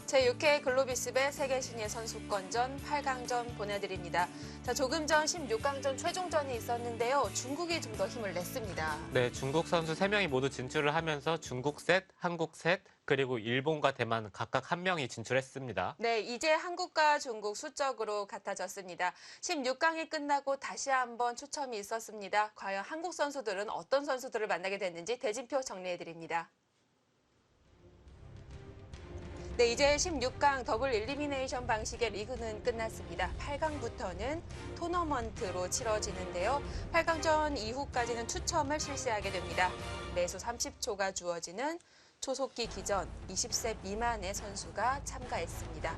제6회 글로비스배 세계신예 선수권전 8강전 보내드립니다. 자, 조금 전 16강전 최종전이 있었는데요. 중국이 좀 더 힘을 냈습니다. 네, 중국 선수 3명이 모두 진출을 하면서 중국 셋, 한국 셋, 그리고 일본과 대만 각각 1명이 진출했습니다. 네, 이제 한국과 중국 수적으로 같아졌습니다. 16강이 끝나고 다시 한번 추첨이 있었습니다. 과연 한국 선수들은 어떤 선수들을 만나게 됐는지 대진표 정리해드립니다. 네, 이제 16강 더블 일리미네이션 방식의 리그는 끝났습니다. 8강부터는 토너먼트로 치러지는데요. 8강전 이후까지는 추첨을 실시하게 됩니다. 매수 30초가 주어지는 초속기 기전 20세 미만의 선수가 참가했습니다.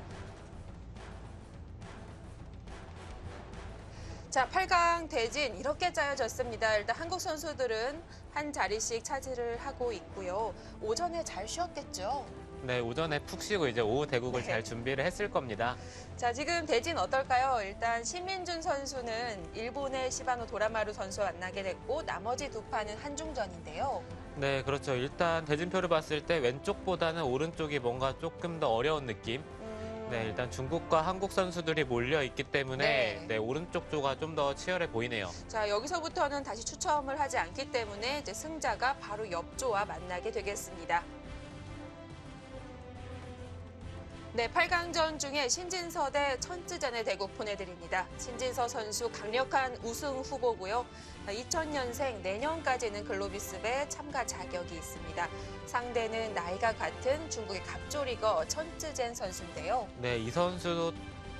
자, 8강 대진 이렇게 짜여졌습니다. 일단 한국 선수들은 한 자리씩 차지를 하고 있고요. 오전에 잘 쉬었겠죠? 네, 오전에 푹 쉬고 이제 오후 대국을 잘 준비를 했을 겁니다. 자, 지금 대진 어떨까요? 일단 신민준 선수는 일본의 시바노 도라마루 선수와 만나게 됐고 나머지 두 판은 한중전인데요. 네, 그렇죠. 일단 대진표를 봤을 때 왼쪽보다는 오른쪽이 뭔가 조금 더 어려운 느낌. 네, 일단 중국과 한국 선수들이 몰려 있기 때문에 네, 오른쪽 조가 좀 더 치열해 보이네요. 자, 여기서부터는 다시 추첨을 하지 않기 때문에 이제 승자가 바로 옆조와 만나게 되겠습니다. 네, 8강전 중에 신진서 대 천쯔젠의 대국 보내드립니다. 신진서 선수 강력한 우승 후보고요. 2000년생 내년까지는 글로비스배 참가 자격이 있습니다. 상대는 나이가 같은 중국의 갑조리거 천쯔젠 선수인데요. 네, 이 선수도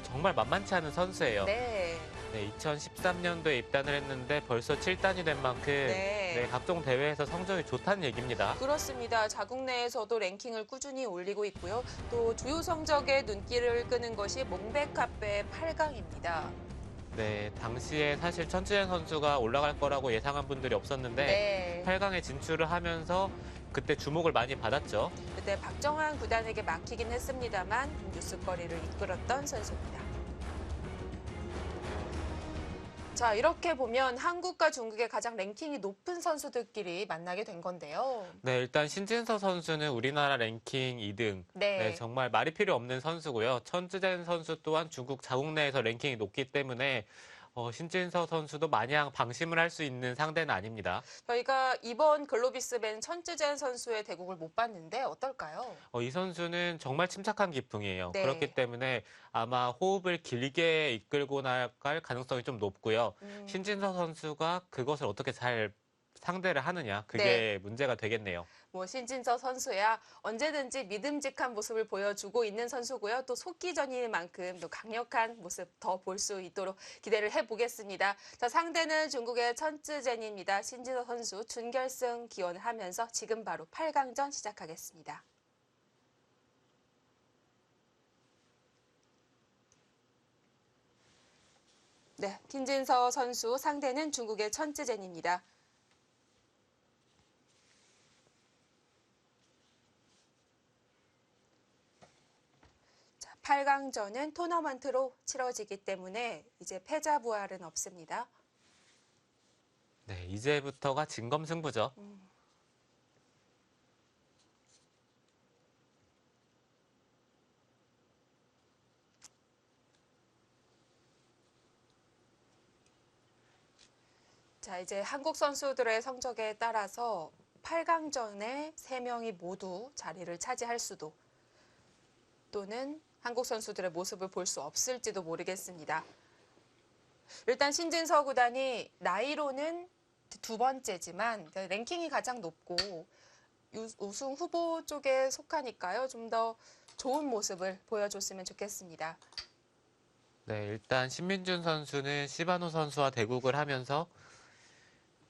정말 만만치 않은 선수예요. 네. 네, 2013년도에 입단을 했는데 벌써 7단이 된 만큼 네, 각종 대회에서 성적이 좋다는 얘기입니다. 그렇습니다. 자국 내에서도 랭킹을 꾸준히 올리고 있고요. 또 주요 성적에 눈길을 끄는 것이 몽백카페 8강입니다. 네, 당시에 사실 천쯔현 선수가 올라갈 거라고 예상한 분들이 없었는데 8강에 진출을 하면서 그때 주목을 많이 받았죠. 그때 박정환 구단에게 막히긴 했습니다만 뉴스거리를 이끌었던 선수입니다. 자, 이렇게 보면 한국과 중국의 가장 랭킹이 높은 선수들끼리 만나게 된 건데요. 네, 일단 신진서 선수는 우리나라 랭킹 2등. 네, 정말 말이 필요 없는 선수고요. 천쯔젠 선수 또한 중국 자국 내에서 랭킹이 높기 때문에 신진서 선수도 마냥 방심을 할 수 있는 상대는 아닙니다. 저희가 이번 글로비스밴 천쯔젠 선수의 대국을 못 봤는데 어떨까요? 이 선수는 정말 침착한 기풍이에요. 그렇기 때문에 아마 호흡을 길게 이끌고 나갈 가능성이 좀 높고요. 신진서 선수가 그것을 어떻게 잘 상대를 하느냐, 그게 문제가 되겠네요. 뭐 신진서 선수야 언제든지 믿음직한 모습을 보여주고 있는 선수고요. 또 속기전인 만큼 또 강력한 모습 더 볼 수 있도록 기대를 해보겠습니다. 자, 상대는 중국의 천쯔젠입니다. 신진서 선수 준결승 기원을 하면서 지금 바로 8강전 시작하겠습니다. 네, 신진서 선수 상대는 중국의 천쯔젠입니다. 8강전은 토너먼트로 치러지기 때문에 이제 패자 부활은 없습니다. 네, 이제부터가 진검승부죠. 자, 이제 한국 선수들의 성적에 따라서 8강전에 3명이 모두 자리를 차지할 수도 또는 한국 선수들의 모습을 볼 수 없을지도 모르겠습니다. 일단 신진서 구단이 나이로는 두 번째지만 랭킹이 가장 높고 우승 후보 쪽에 속하니까요. 좀 더 좋은 모습을 보여줬으면 좋겠습니다. 네, 일단 신민준 선수는 시바노 선수와 대국을 하면서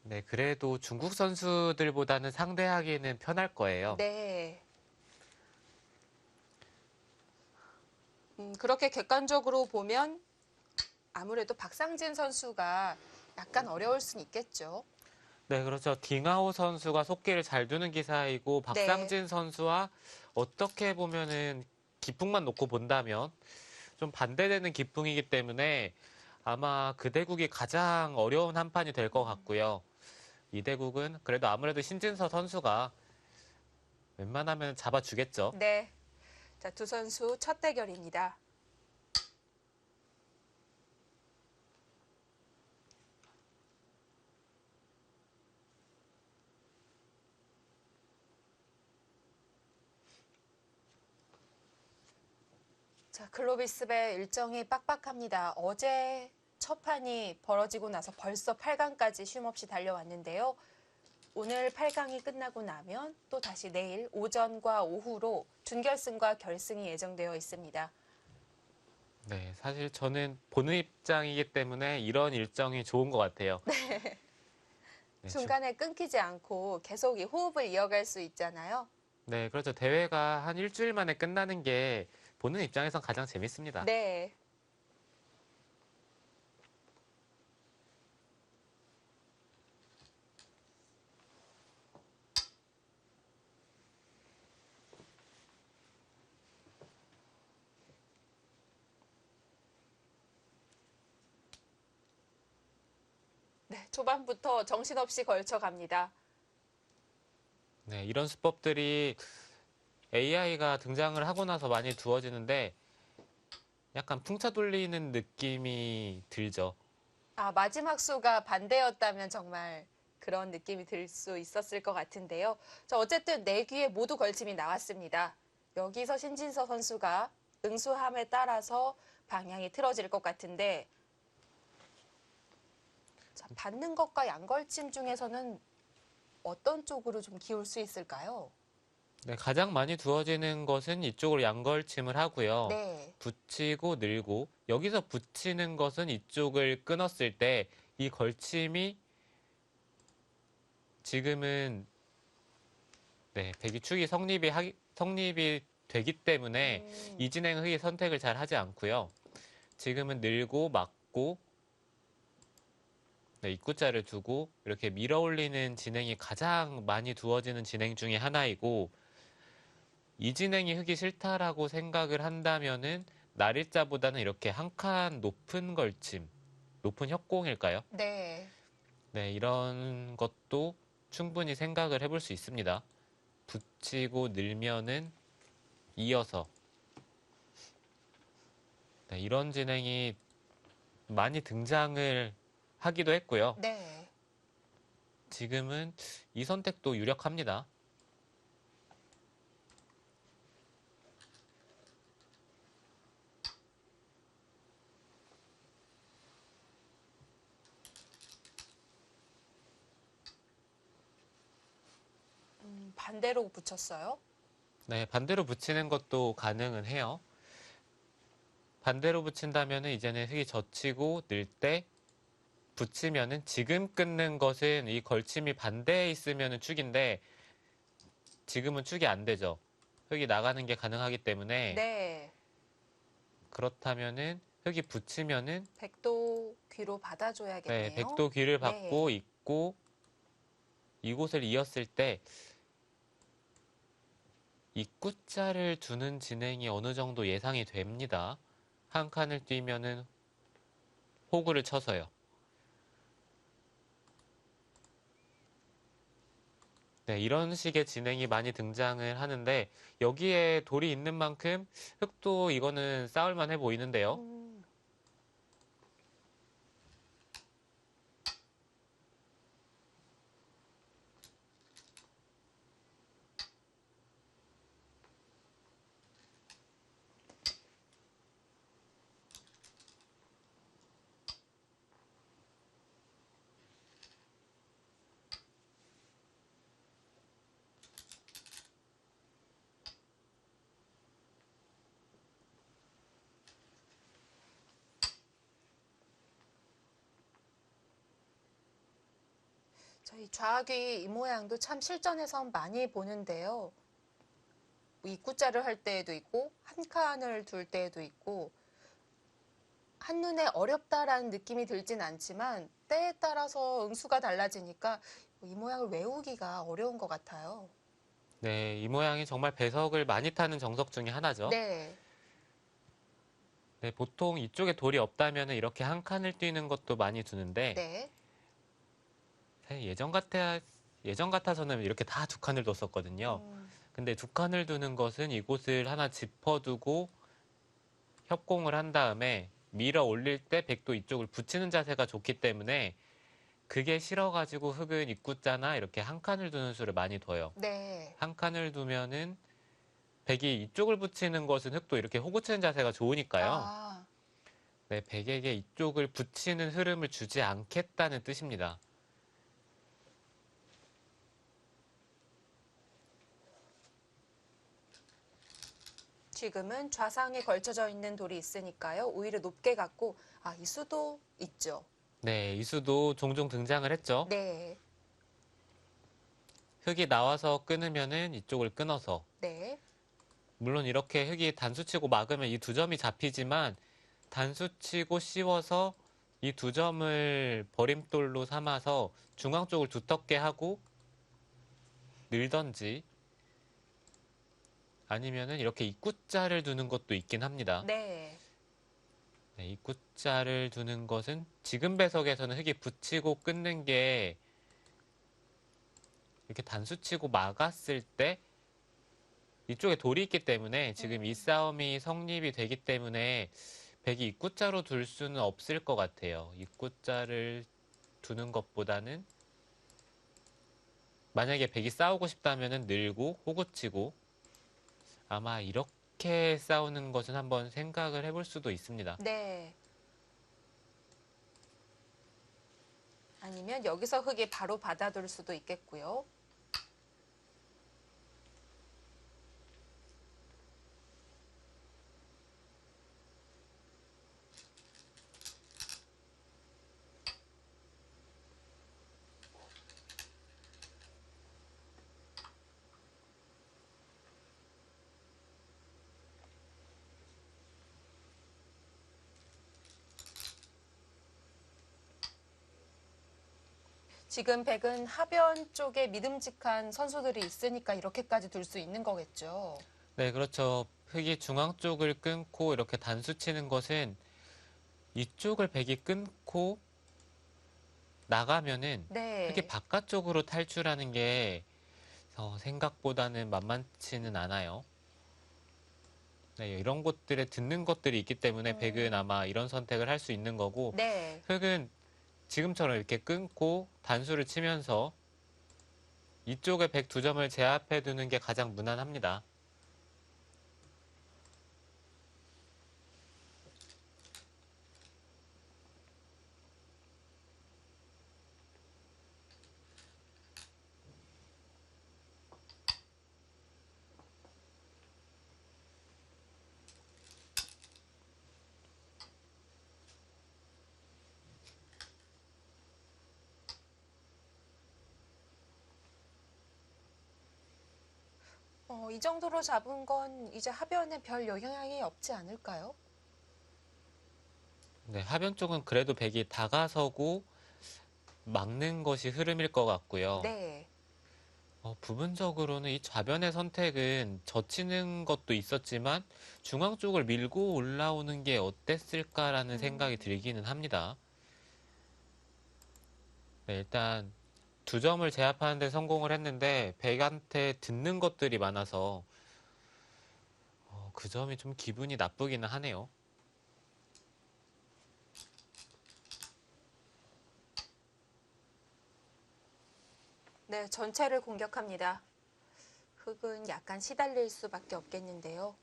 네, 그래도 중국 선수들보다는 상대하기는 편할 거예요. 네. 그렇게 객관적으로 보면 아무래도 박상진 선수가 약간 어려울 수는 있겠죠. 네, 그렇죠. 딩하오 선수가 속기를 잘 두는 기사이고 박상진 선수와 어떻게 보면은 기풍만 놓고 본다면 좀 반대되는 기풍이기 때문에 아마 그 대국이 가장 어려운 한 판이 될 것 같고요. 이 대국은 그래도 아무래도 신진서 선수가 웬만하면 잡아주겠죠. 네. 자, 두 선수 첫 대결입니다. 자, 글로비스배 일정이 빡빡합니다. 어제 첫 판이 벌어지고 나서 벌써 8강까지 쉼없이 달려왔는데요. 오늘 8강이 끝나고 나면 또 다시 내일 오전과 오후로 준결승과 결승이 예정되어 있습니다. 네, 사실 저는 보는 입장이기 때문에 이런 일정이 좋은 것 같아요. 네, 중간에 끊기지 않고 계속 이 호흡을 이어갈 수 있잖아요. 네, 그렇죠. 대회가 한 일주일 만에 끝나는 게 보는 입장에선 가장 재밌습니다. 네. 네, 초반부터 정신없이 걸쳐갑니다. 네, 이런 수법들이 AI가 등장을 하고 나서 많이 두어지는데 약간 풍차 돌리는 느낌이 들죠. 아, 마지막 수가 반대였다면 정말 그런 느낌이 들 수 있었을 것 같은데요. 자, 어쨌든 네 귀에 모두 걸침이 나왔습니다. 여기서 신진서 선수가 응수함에 따라서 방향이 틀어질 것 같은데, 자, 받는 것과 양걸침 중에서는 어떤 쪽으로 좀 기울 수 있을까요? 네, 가장 많이 두어지는 것은 이쪽으로 양걸침을 하고요. 네. 붙이고 늘고 여기서 붙이는 것은 이쪽을 끊었을 때 이 걸침이 지금은 네, 배기축이 성립이 되기 때문에 이 진행 흑이 선택을 잘 하지 않고요. 지금은 늘고 막고 네, 입구자를 두고 이렇게 밀어 올리는 진행이 가장 많이 두어지는 진행 중에 하나이고 이 진행이 흑이 싫다라고 생각을 한다면은 날일자보다는 이렇게 한 칸 높은 걸침, 높은 협공일까요? 네. 네, 이런 것도 충분히 생각을 해볼 수 있습니다. 붙이고 늘면은 이어서 네, 이런 진행이 많이 등장을 하기도 했고요. 네. 지금은 이 선택도 유력합니다. 반대로 붙였어요. 네, 반대로 붙이는 것도 가능은 해요. 반대로 붙인다면은 이제는 흙이 젖히고 늘 때 붙이면은 지금 끊는 것은 이 걸침이 반대에 있으면은 축인데 지금은 축이 안 되죠. 흙이 나가는 게 가능하기 때문에 네. 그렇다면은 흙이 붙이면은 백도 귀로 네, 받아줘야겠네요. 백도 귀를 네. 받고 있고 이곳을 이었을 때 입구자를 두는 진행이 어느 정도 예상이 됩니다. 한 칸을 뛰면은 호구를 쳐서요. 네, 이런 식의 진행이 많이 등장을 하는데 여기에 돌이 있는 만큼 흙도 이거는 싸울만 해 보이는데요. 저희 좌귀 이 모양도 참 실전에서 많이 보는데요. 입구자를 할 때에도 있고 한 칸을 둘 때에도 있고 한눈에 어렵다라는 느낌이 들진 않지만 때에 따라서 응수가 달라지니까 이 모양을 외우기가 어려운 것 같아요. 네, 이 모양이 정말 배석을 많이 타는 정석 중에 하나죠. 네. 네, 보통 이쪽에 돌이 없다면 이렇게 한 칸을 뛰는 것도 많이 두는데 네. 사실 예전 같아서는 이렇게 다 두 칸을 뒀었거든요. 근데 두 칸을 두는 것은 이곳을 하나 짚어두고 협공을 한 다음에 밀어 올릴 때 백도 이쪽을 붙이는 자세가 좋기 때문에 그게 싫어가지고 흑은 입구자나 이렇게 한 칸을 두는 수를 많이 둬요. 네. 한 칸을 두면은 백이 이쪽을 붙이는 것은 흑도 이렇게 호구치는 자세가 좋으니까요. 아, 네, 백에게 이쪽을 붙이는 흐름을 주지 않겠다는 뜻입니다. 지금은 좌상에 걸쳐져 있는 돌이 있으니까요. 오히려 높게 갔고, 아, 이 수도 있죠. 네, 이 수도 종종 등장을 했죠. 네. 흑이 나와서 끊으면은 이쪽을 끊어서 네. 물론 이렇게 흑이 단수치고 막으면 이 두 점이 잡히지만 단수치고 씌워서 이 두 점을 버림돌로 삼아서 중앙 쪽을 두텁게 하고 늘던지 아니면은 이렇게 입구자를 두는 것도 있긴 합니다. 네. 네, 입구자를 두는 것은 지금 배석에서는 흑이 붙이고 끊는 게 이렇게 단수치고 막았을 때 이쪽에 돌이 있기 때문에 지금 이 싸움이 성립이 되기 때문에 백이 입구자로 둘 수는 없을 것 같아요. 입구자를 두는 것보다는 만약에 백이 싸우고 싶다면은 늘고 호구치고 아마 이렇게 싸우는 것은 한번 생각을 해볼 수도 있습니다. 네. 아니면 여기서 흑이 바로 받아둘 수도 있겠고요. 지금 백은 하변 쪽에 믿음직한 선수들이 있으니까 이렇게까지 둘 수 있는 거겠죠. 네, 그렇죠. 흑이 중앙 쪽을 끊고 이렇게 단수 치는 것은 이쪽을 백이 끊고 나가면은 흑이 네. 바깥쪽으로 탈출하는 게 생각보다는 만만치는 않아요. 네, 이런 것들에 듣는 것들이 있기 때문에 백은 아마 이런 선택을 할 수 있는 거고 네. 흑은 지금처럼 이렇게 끊고 단수를 치면서 이쪽에 백 두 점을 제압해 두는 게 가장 무난합니다. 이 정도로 잡은 건 이제 하변에 별 영향이 없지 않을까요? 네, 하변 쪽은 그래도 백이 다가서고 막는 것이 흐름일 것 같고요. 네. 부분적으로는 이 좌변의 선택은 젖히는 것도 있었지만 중앙 쪽을 밀고 올라오는 게 어땠을까라는 생각이 들기는 합니다. 네, 일단 두 점을 제압하는 데 성공을 했는데 백한테 듣는 것들이 많아서 그 점이 좀 기분이 나쁘기는 하네요. 네, 전체를 공격합니다. 흑은 약간 시달릴 수밖에 없겠는데요.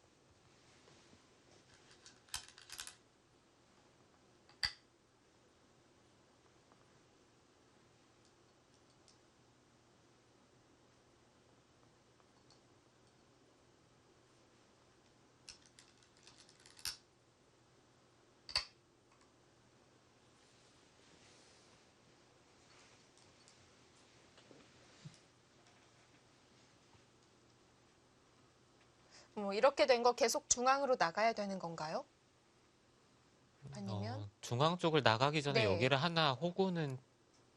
이렇게 된 거 계속 중앙으로 나가야 되는 건가요? 아니면? 중앙 쪽을 나가기 전에 네. 여기를 하나 호구는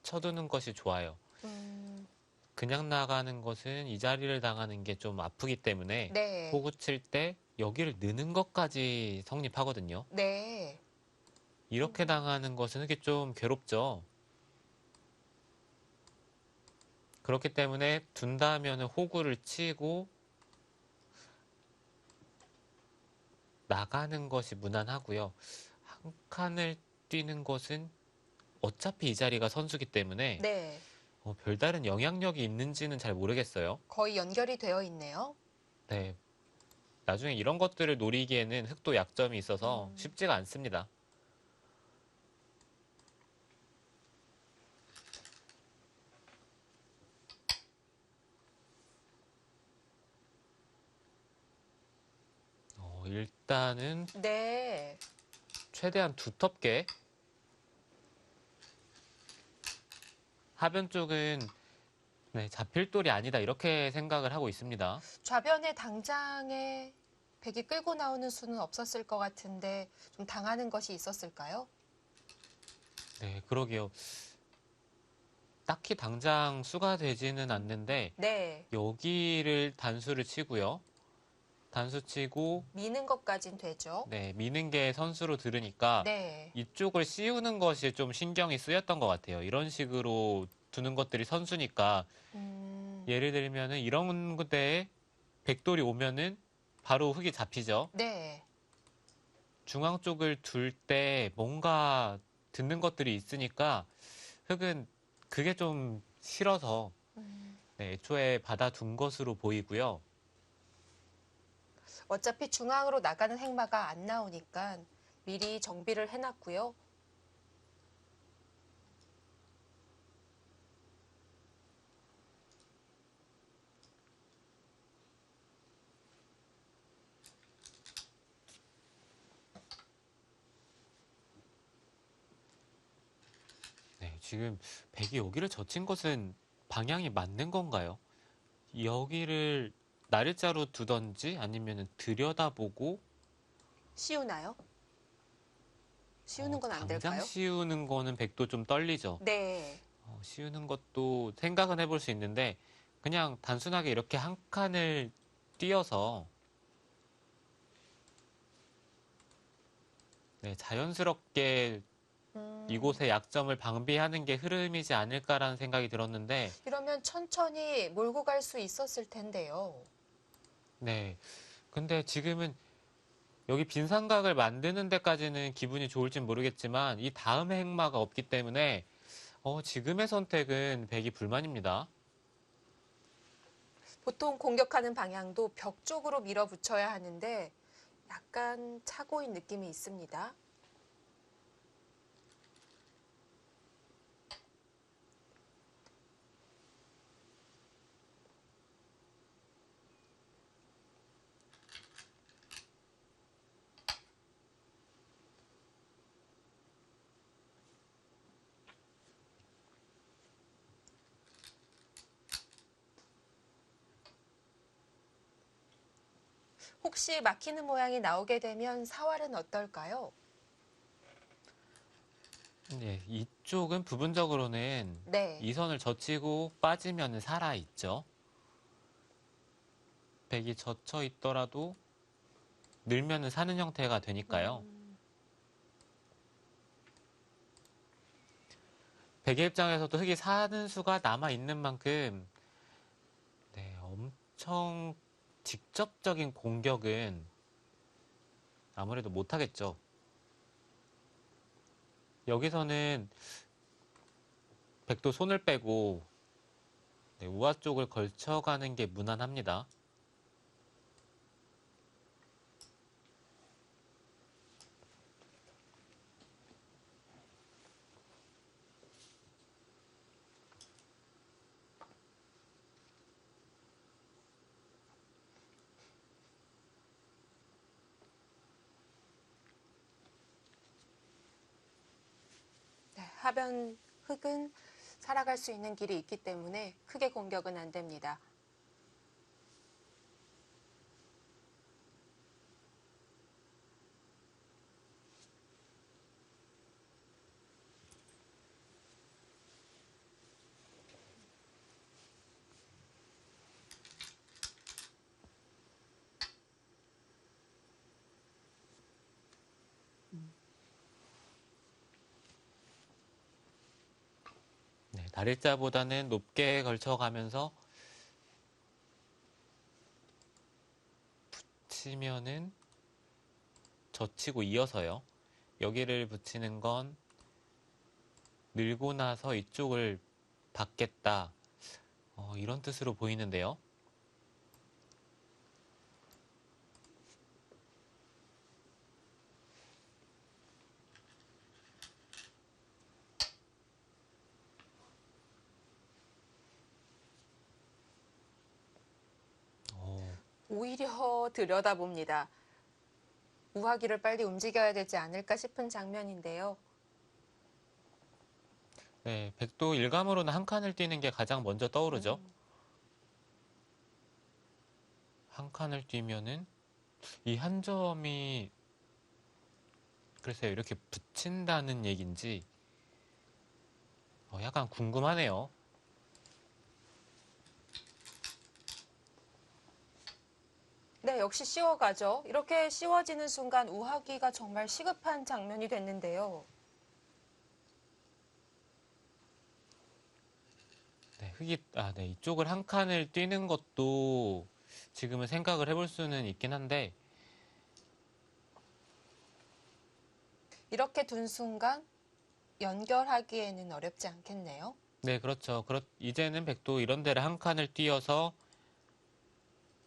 쳐두는 것이 좋아요. 음, 그냥 나가는 것은 이 자리를 당하는 게 좀 아프기 때문에 네. 호구 칠 때 여기를 느는 것까지 성립하거든요. 네. 이렇게 당하는 것은 이게 좀 괴롭죠. 그렇기 때문에 둔다면 호구를 치고 나가는 것이 무난하고요. 한 칸을 뛰는 것은 어차피 이 자리가 선수기 때문에 네. 별다른 영향력이 있는지는 잘 모르겠어요. 거의 연결이 되어 있네요. 네. 나중에 이런 것들을 노리기에는 흑도 약점이 있어서 음. 쉽지가 않습니다. 일단은 네. 최대한 두텁게 하변 쪽은 네, 잡힐 돌이 아니다 이렇게 생각을 하고 있습니다. 좌변의 당장에 백이 끌고 나오는 수는 없었을 것 같은데 좀 당하는 것이 있었을까요? 네, 그러게요. 딱히 당장 수가 되지는 않는데 네. 여기를 단수를 치고요. 단수 치고 미는 것까진 되죠. 네, 미는 게 선수로 들으니까 네. 이쪽을 씌우는 것이 좀 신경이 쓰였던 것 같아요. 이런 식으로 두는 것들이 선수니까 음. 예를 들면은 이런 데에 백돌이 오면은 바로 흙이 잡히죠. 네. 중앙 쪽을 둘 때 뭔가 듣는 것들이 있으니까 흙은 그게 좀 싫어서 음. 네, 애초에 받아둔 것으로 보이고요. 어차피 중앙으로 나가는 행마가 안 나오니까 미리 정비를 해놨고요. 네, 지금 백이 여기를 젖힌 것은 방향이 맞는 건가요? 여기를 날짜로 두던지 아니면 들여다보고 씌우나요? 씌우는 건 안 당장 될까요? 씌우는 거는 백도 좀 떨리죠. 네. 씌우는 것도 생각은 해볼 수 있는데 그냥 단순하게 이렇게 한 칸을 띄어서 네, 자연스럽게 이곳의 약점을 방비하는 게 흐름이지 않을까라는 생각이 들었는데 이러면 천천히 몰고 갈 수 있었을 텐데요. 네. 근데 지금은 여기 빈 삼각을 만드는 데까지는 기분이 좋을진 모르겠지만 이 다음에 행마가 없기 때문에 지금의 선택은 백이 불만입니다. 보통 공격하는 방향도 벽 쪽으로 밀어붙여야 하는데 약간 차고인 느낌이 있습니다. 혹시 막히는 모양이 나오게 되면 사활은 어떨까요? 네, 이쪽은 부분적으로는 네. 이 선을 젖히고 빠지면 살아있죠. 백이 젖혀 있더라도 늘면 사는 형태가 되니까요. 백의 입장에서도 흙이 사는 수가 남아있는 만큼 네, 엄청 직접적인 공격은 아무래도 못하겠죠. 여기서는 백도 손을 빼고 네, 우아 쪽을 걸쳐가는 게 무난합니다. 네, 하변 흙은 살아갈 수 있는 길이 있기 때문에 크게 공격은 안 됩니다. 네, 다리자보다는 높게 걸쳐가면서 치면은 젖히고 이어서요. 여기를 붙이는 건 늘고 나서 이쪽을 받겠다. 이런 뜻으로 보이는데요. 오히려 들여다봅니다. 우하기를 빨리 움직여야 되지 않을까 싶은 장면인데요. 네, 백도 일감으로는 한 칸을 띄는 게 가장 먼저 떠오르죠. 한 칸을 띄면은 이 한 점이 글쎄요, 이렇게 붙인다는 얘기인지 약간 궁금하네요. 네, 역시 씌워가죠. 이렇게 씌워지는 순간 우하기가 정말 시급한 장면이 됐는데요. 네, 네, 이쪽을 한 칸을 띄는 것도 지금은 생각을 해볼 수는 있긴 한데, 이렇게 둔 순간 연결하기에는 어렵지 않겠네요. 네, 그렇죠. 이제는 백도 이런 데를 한 칸을 띄어서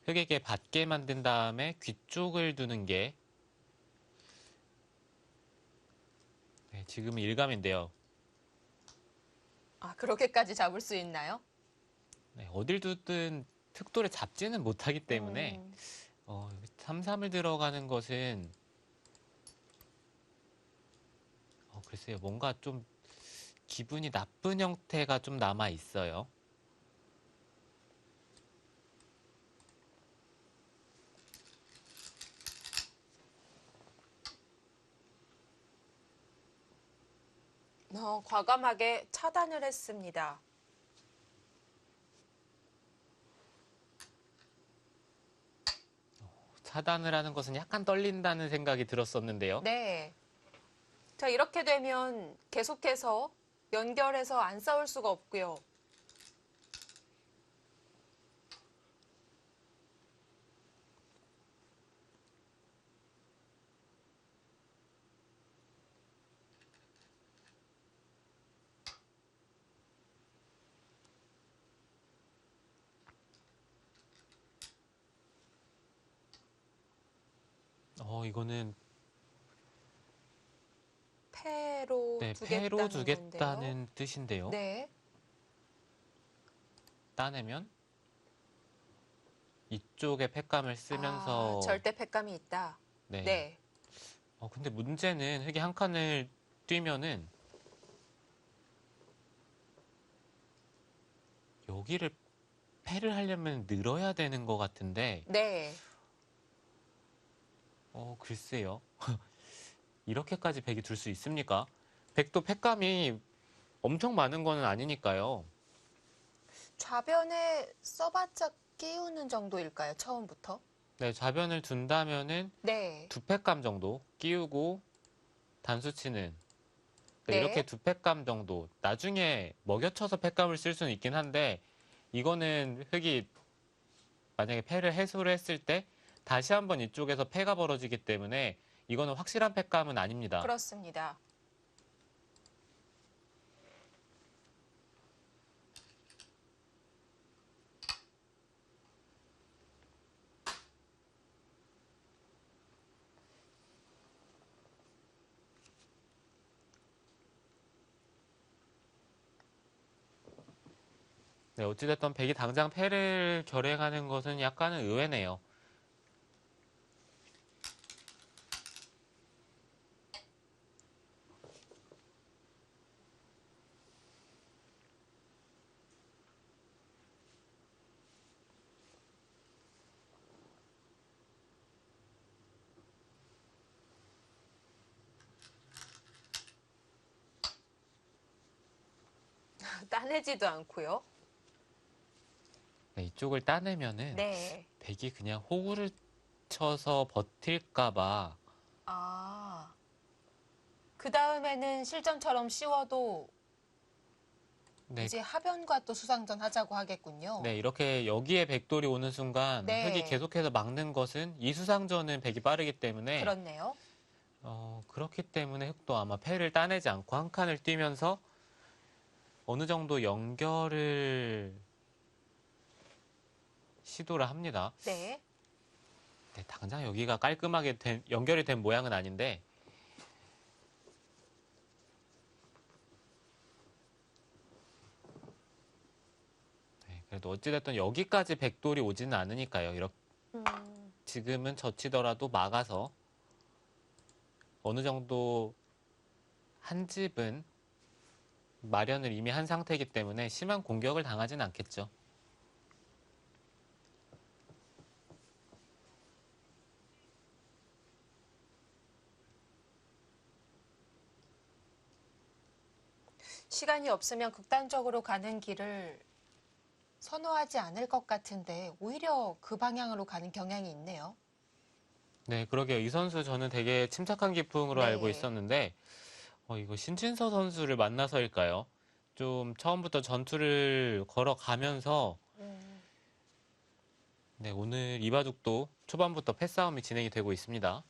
흙에게 받게 만든 다음에 귀 쪽을 두는 게, 네, 지금은 일감인데요. 아, 그렇게까지 잡을 수 있나요? 네, 어딜 두든 특도를 잡지는 못하기 때문에, 3-3을 들어가는 것은, 글쎄요, 뭔가 좀 기분이 나쁜 형태가 좀 남아 있어요. 과감하게 차단을 했습니다. 차단을 하는 것은 약간 떨린다는 생각이 들었었는데요. 네. 자, 이렇게 되면 계속해서 연결해서 안 싸울 수가 없고요. 이거는 패로 네, 두겠다는 패로 건데요. 두겠다는 뜻인데요. 네. 따내면 이쪽에 팩감을 쓰면서 절대 패감이 있다. 네. 네. 근데 문제는 흙이 한 칸을 뛰면은 여기를 패를 하려면 늘어야 되는 것 같은데 네. 글쎄요. 이렇게까지 백이 둘 수 있습니까? 백도 팩감이 엄청 많은 거는 아니니까요. 좌변에 써봤자 끼우는 정도일까요? 처음부터? 네, 좌변을 둔다면은 네. 두 팩감 정도 끼우고 단수 치는 네, 네. 이렇게 두 팩감 정도 나중에 먹여쳐서 팩감을 쓸 수는 있긴 한데 이거는 흙이 만약에 패를 해소를 했을 때 다시 한번 이쪽에서 패가 벌어지기 때문에 이거는 확실한 팩감은 아닙니다. 그렇습니다. 네, 어찌됐든 백이 당장 패를 결행하는 것은 약간은 의외네요. 따내지도 않고요. 네, 이쪽을 따내면은 네. 백이 그냥 호구를 쳐서 버틸까봐 아. 그 다음에는 실전처럼 씌워도 네, 이제 하변과 또 수상전 하자고 하겠군요. 네, 이렇게 여기에 백돌이 오는 순간 네. 흙이 계속해서 막는 것은 이수상전은 백이 빠르기 때문에 그렇네요. 그렇기 때문에 흑도 아마 패를 따내지 않고 한 칸을 뛰면서 어느 정도 연결을 시도를 합니다. 네. 네, 당장 여기가 깔끔하게 연결이 된 모양은 아닌데 네, 그래도 어찌됐든 여기까지 백돌이 오지는 않으니까요. 이렇게 지금은 젖히더라도 막아서 어느 정도 한 집은 마련을 이미 한 상태이기 때문에 심한 공격을 당하진 않겠죠. 시간이 없으면 극단적으로 가는 길을 선호하지 않을 것 같은데 오히려 그 방향으로 가는 경향이 있네요. 네, 그러게요. 이 선수 저는 되게 침착한 기풍으로 알고 네. 있었는데 이거 신진서 선수를 만나서일까요? 좀 처음부터 전투를 걸어가면서 네, 오늘 이바둑도 초반부터 패싸움이 진행이 되고 있습니다.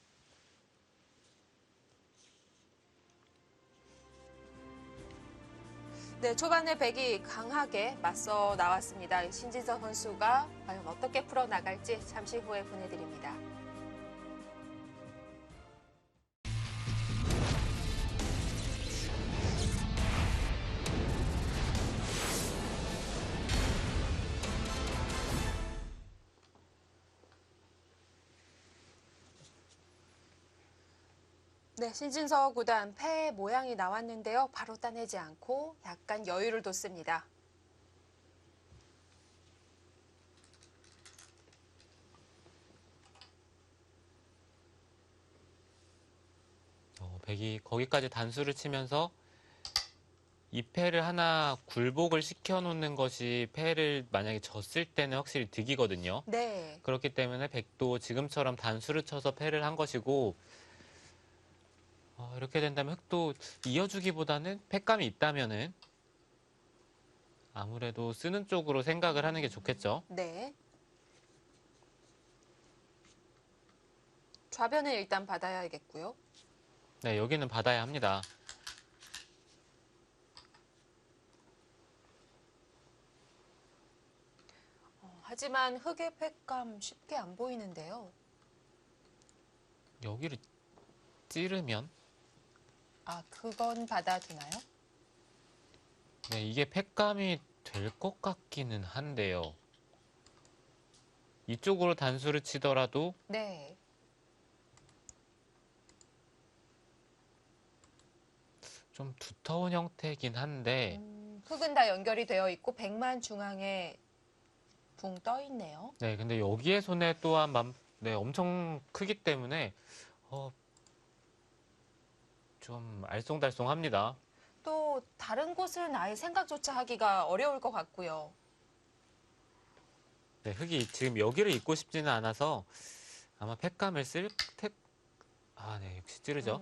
네, 초반에 백이 강하게 맞서 나왔습니다. 신진서 선수가 과연 어떻게 풀어나갈지 잠시 후에 보내드립니다. 네, 신진서 구단 패 모양이 나왔는데요. 바로 따내지 않고 약간 여유를 뒀습니다. 백이 거기까지 단수를 치면서 이 패를 하나 굴복을 시켜놓는 것이 패를 만약에 졌을 때는 확실히 득이거든요. 네. 그렇기 때문에 백도 지금처럼 단수를 쳐서 패를 한 것이고 이렇게 된다면 흑도 이어주기보다는 패감이 있다면은 아무래도 쓰는 쪽으로 생각을 하는 게 좋겠죠. 네. 좌변은 일단 받아야겠고요. 네, 여기는 받아야 합니다. 하지만 흑의 패감 쉽게 안 보이는데요. 여기를 찌르면 아, 그건 받아두나요? 네, 이게 패감이 될 것 같기는 한데요. 이쪽으로 단수를 치더라도 네. 좀 두터운 형태이긴 한데 흑은 다 연결이 되어 있고 백만 중앙에 붕 떠 있네요. 네, 근데 여기에 손에 또한 네, 엄청 크기 때문에 좀 알쏭달쏭합니다. 또 다른 곳은 아예 생각조차 하기가 어려울 것 같고요. 네, 흑이 지금 여기를 잇고 싶지는 않아서 아마 패감을 네, 역시 찌르죠.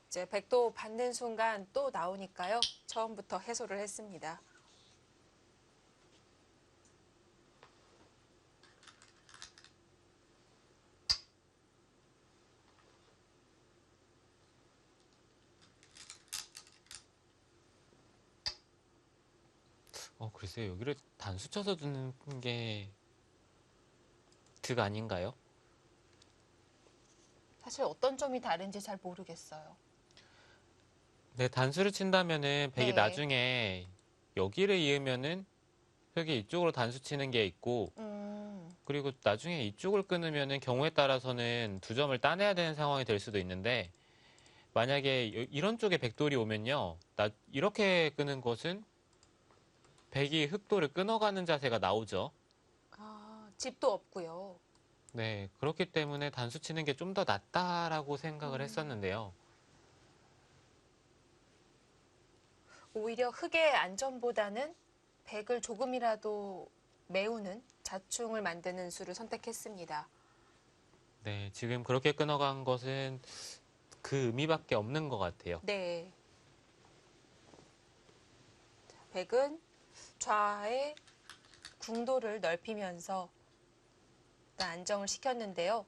이제 백도 받는 순간 또 나오니까요. 처음부터 해소를 했습니다. 글쎄요, 여기를 단수 쳐서 두는 게 득 아닌가요? 사실 어떤 점이 다른지 잘 모르겠어요. 네, 단수를 친다면은 백이 네. 나중에 여기를 이으면은 흑이 이쪽으로 단수 치는 게 있고 그리고 나중에 이쪽을 끊으면은 경우에 따라서는 두 점을 따내야 되는 상황이 될 수도 있는데 만약에 이런 쪽에 백돌이 오면요. 이렇게 끄는 것은 백이 흑돌을 끊어가는 자세가 나오죠. 아, 집도 없고요. 네, 그렇기 때문에 단수 치는 게 좀 더 낫다라고 생각을 했었는데요. 오히려 흑의 안전보다는 백을 조금이라도 메우는 자충을 만드는 수를 선택했습니다. 네, 지금 그렇게 끊어간 것은 그 의미밖에 없는 것 같아요. 네. 백은 좌의 궁도를 넓히면서 일단 안정을 시켰는데요.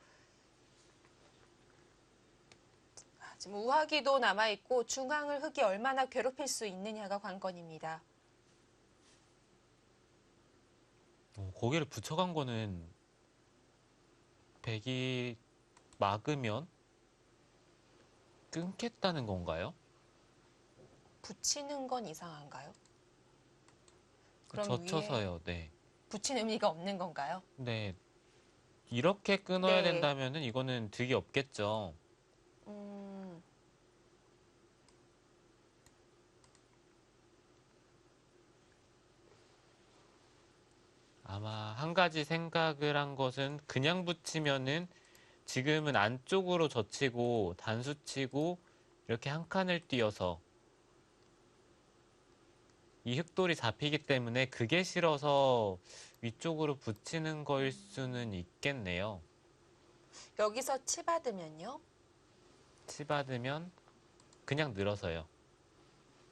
지금 우하기도 남아있고 중앙을 흑이 얼마나 괴롭힐 수 있느냐가 관건입니다. 고개를 붙여간 거는 백이 막으면 끊겠다는 건가요? 붙이는 건 이상한가요? 그럼 위에 젖혀서요. 네. 붙인 의미가 없는 건가요? 네. 이렇게 끊어야 네. 된다면은 이거는 득이 없겠죠. 음, 아마 한 가지 생각을 한 것은 그냥 붙이면은 지금은 안쪽으로 젖히고 단수치고 이렇게 한 칸을 띄어서 이 흑돌이 잡히기 때문에 그게 싫어서 위쪽으로 붙이는 거일 수는 있겠네요. 여기서 치받으면요? 치받으면 그냥 늘어서요.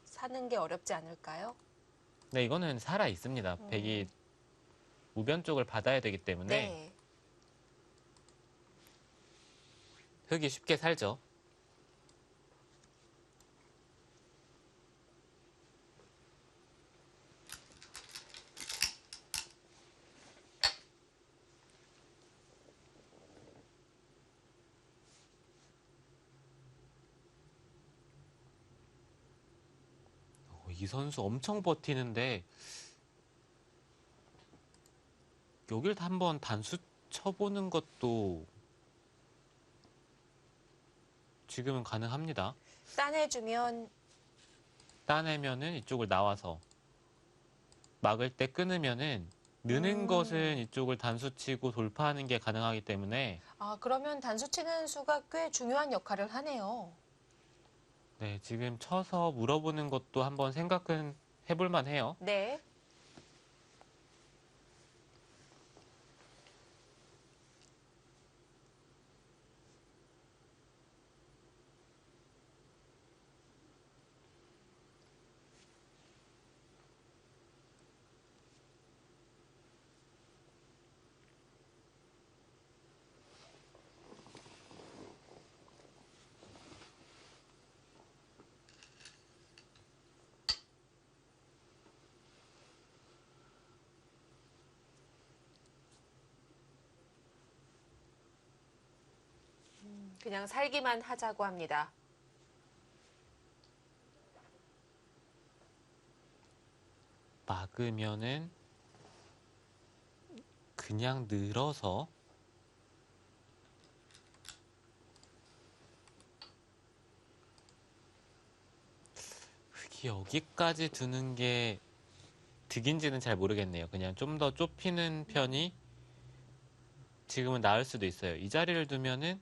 사는 게 어렵지 않을까요? 네, 이거는 살아 있습니다. 백이 우변 쪽을 받아야 되기 때문에 네. 흑이 쉽게 살죠. 이 선수 엄청 버티는데 여길 한번 단수 쳐보는 것도 지금은 가능합니다. 따내주면 따내면은 이쪽을 나와서 막을 때 끊으면은 느는 것은 이쪽을 단수 치고 돌파하는 게 가능하기 때문에 그러면 단수 치는 수가 꽤 중요한 역할을 하네요. 네, 지금 쳐서 물어보는 것도 한번 생각은 해볼 만해요. 네. 그냥 살기만 하자고 합니다. 막으면은 그냥 늘어서 흑이 여기까지 두는 게 득인지는 잘 모르겠네요. 그냥 좀 더 좁히는 편이 지금은 나을 수도 있어요. 이 자리를 두면은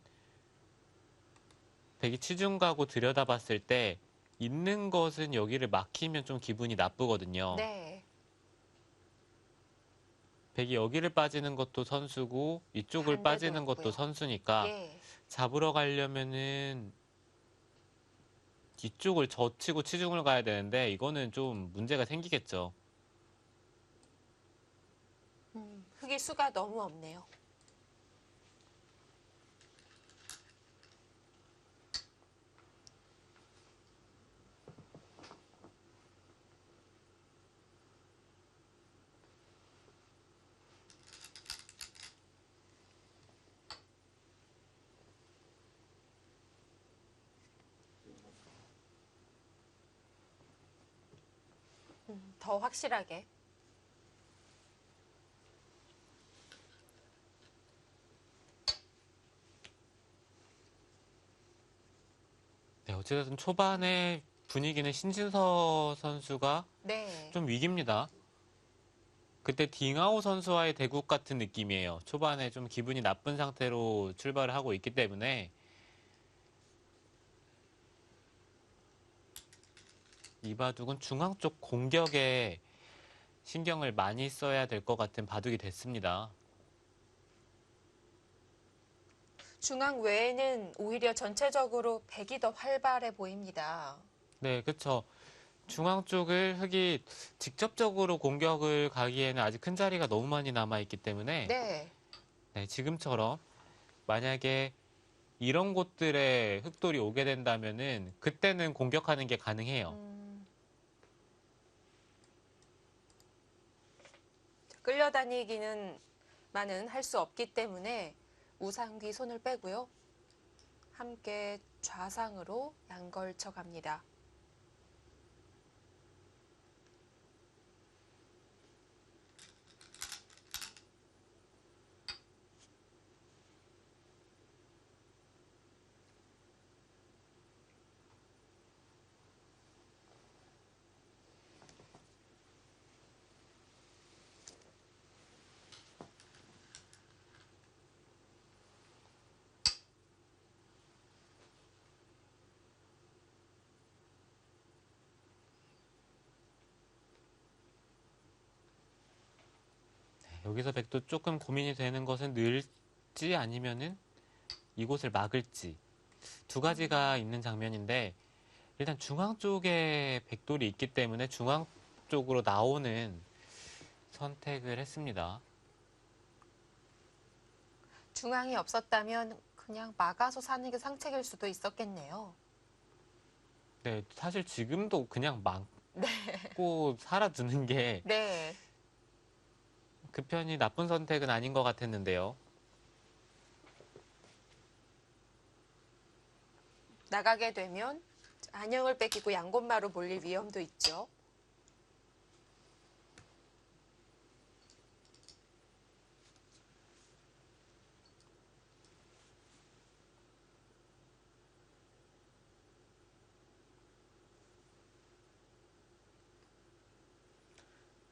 백이 치중 가고 들여다봤을 때 있는 것은 여기를 막히면 좀 기분이 나쁘거든요. 네. 백이 여기를 빠지는 것도 선수고 이쪽을 반대도 빠지는 것도 있고요. 선수니까 예. 잡으러 가려면은 이쪽을 젖히고 치중을 가야 되는데 이거는 좀 문제가 생기겠죠. 흙의 수가 너무 없네요. 더 확실하게. 네, 어쨌든 초반에 분위기는 신진서 선수가 네. 좀 위기입니다. 그때 딩하오 선수와의 대국 같은 느낌이에요. 초반에 좀 기분이 나쁜 상태로 출발을 하고 있기 때문에 이 바둑은 중앙 쪽 공격에 신경을 많이 써야 될 것 같은 바둑이 됐습니다. 중앙 외에는 오히려 전체적으로 백이 더 활발해 보입니다. 네, 그쵸. 중앙 쪽을 흑이 직접적으로 공격을 가기에는 아직 큰 자리가 너무 많이 남아있기 때문에 네. 네, 지금처럼 만약에 이런 곳들에 흑돌이 오게 된다면은 그때는 공격하는 게 가능해요. 끌려다니기는 만은 할 수 없기 때문에 우상귀 손을 빼고요. 함께 좌상으로 양걸쳐 갑니다. 여기서 백도 조금 고민이 되는 것은 늘지 아니면은 이곳을 막을지 두 가지가 있는 장면인데 일단 중앙 쪽에 백돌이 있기 때문에 중앙 쪽으로 나오는 선택을 했습니다. 중앙이 없었다면 그냥 막아서 사는 게 상책일 수도 있었겠네요. 네, 사실 지금도 그냥 네. 막고 살아두는 게 네. 그 편이 나쁜 선택은 아닌 것 같았는데요. 나가게 되면 안형을 뺏기고 양곤마로 몰릴 위험도 있죠.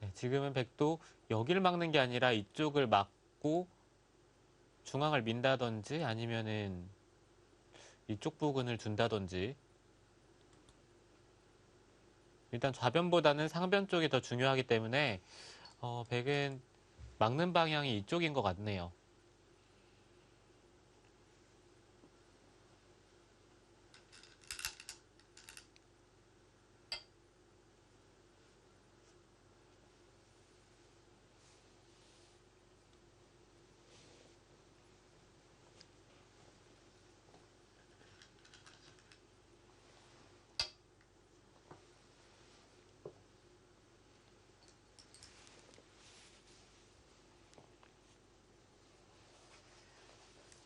네, 지금은 백도 여기를 막는 게 아니라 이쪽을 막고 중앙을 민다든지 아니면은 이쪽 부근을 둔다든지 일단 좌변보다는 상변 쪽이 더 중요하기 때문에 백은 막는 방향이 이쪽인 것 같네요.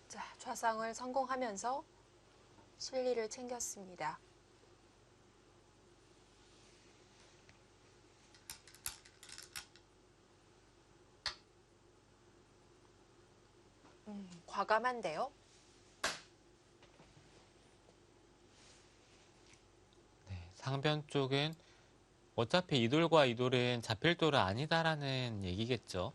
자, 좌상을 성공하면서 실리를 챙겼습니다. 과감한데요. 상변 쪽은 어차피 이돌과 이돌은 잡힐 돌은 아니다라는 얘기겠죠.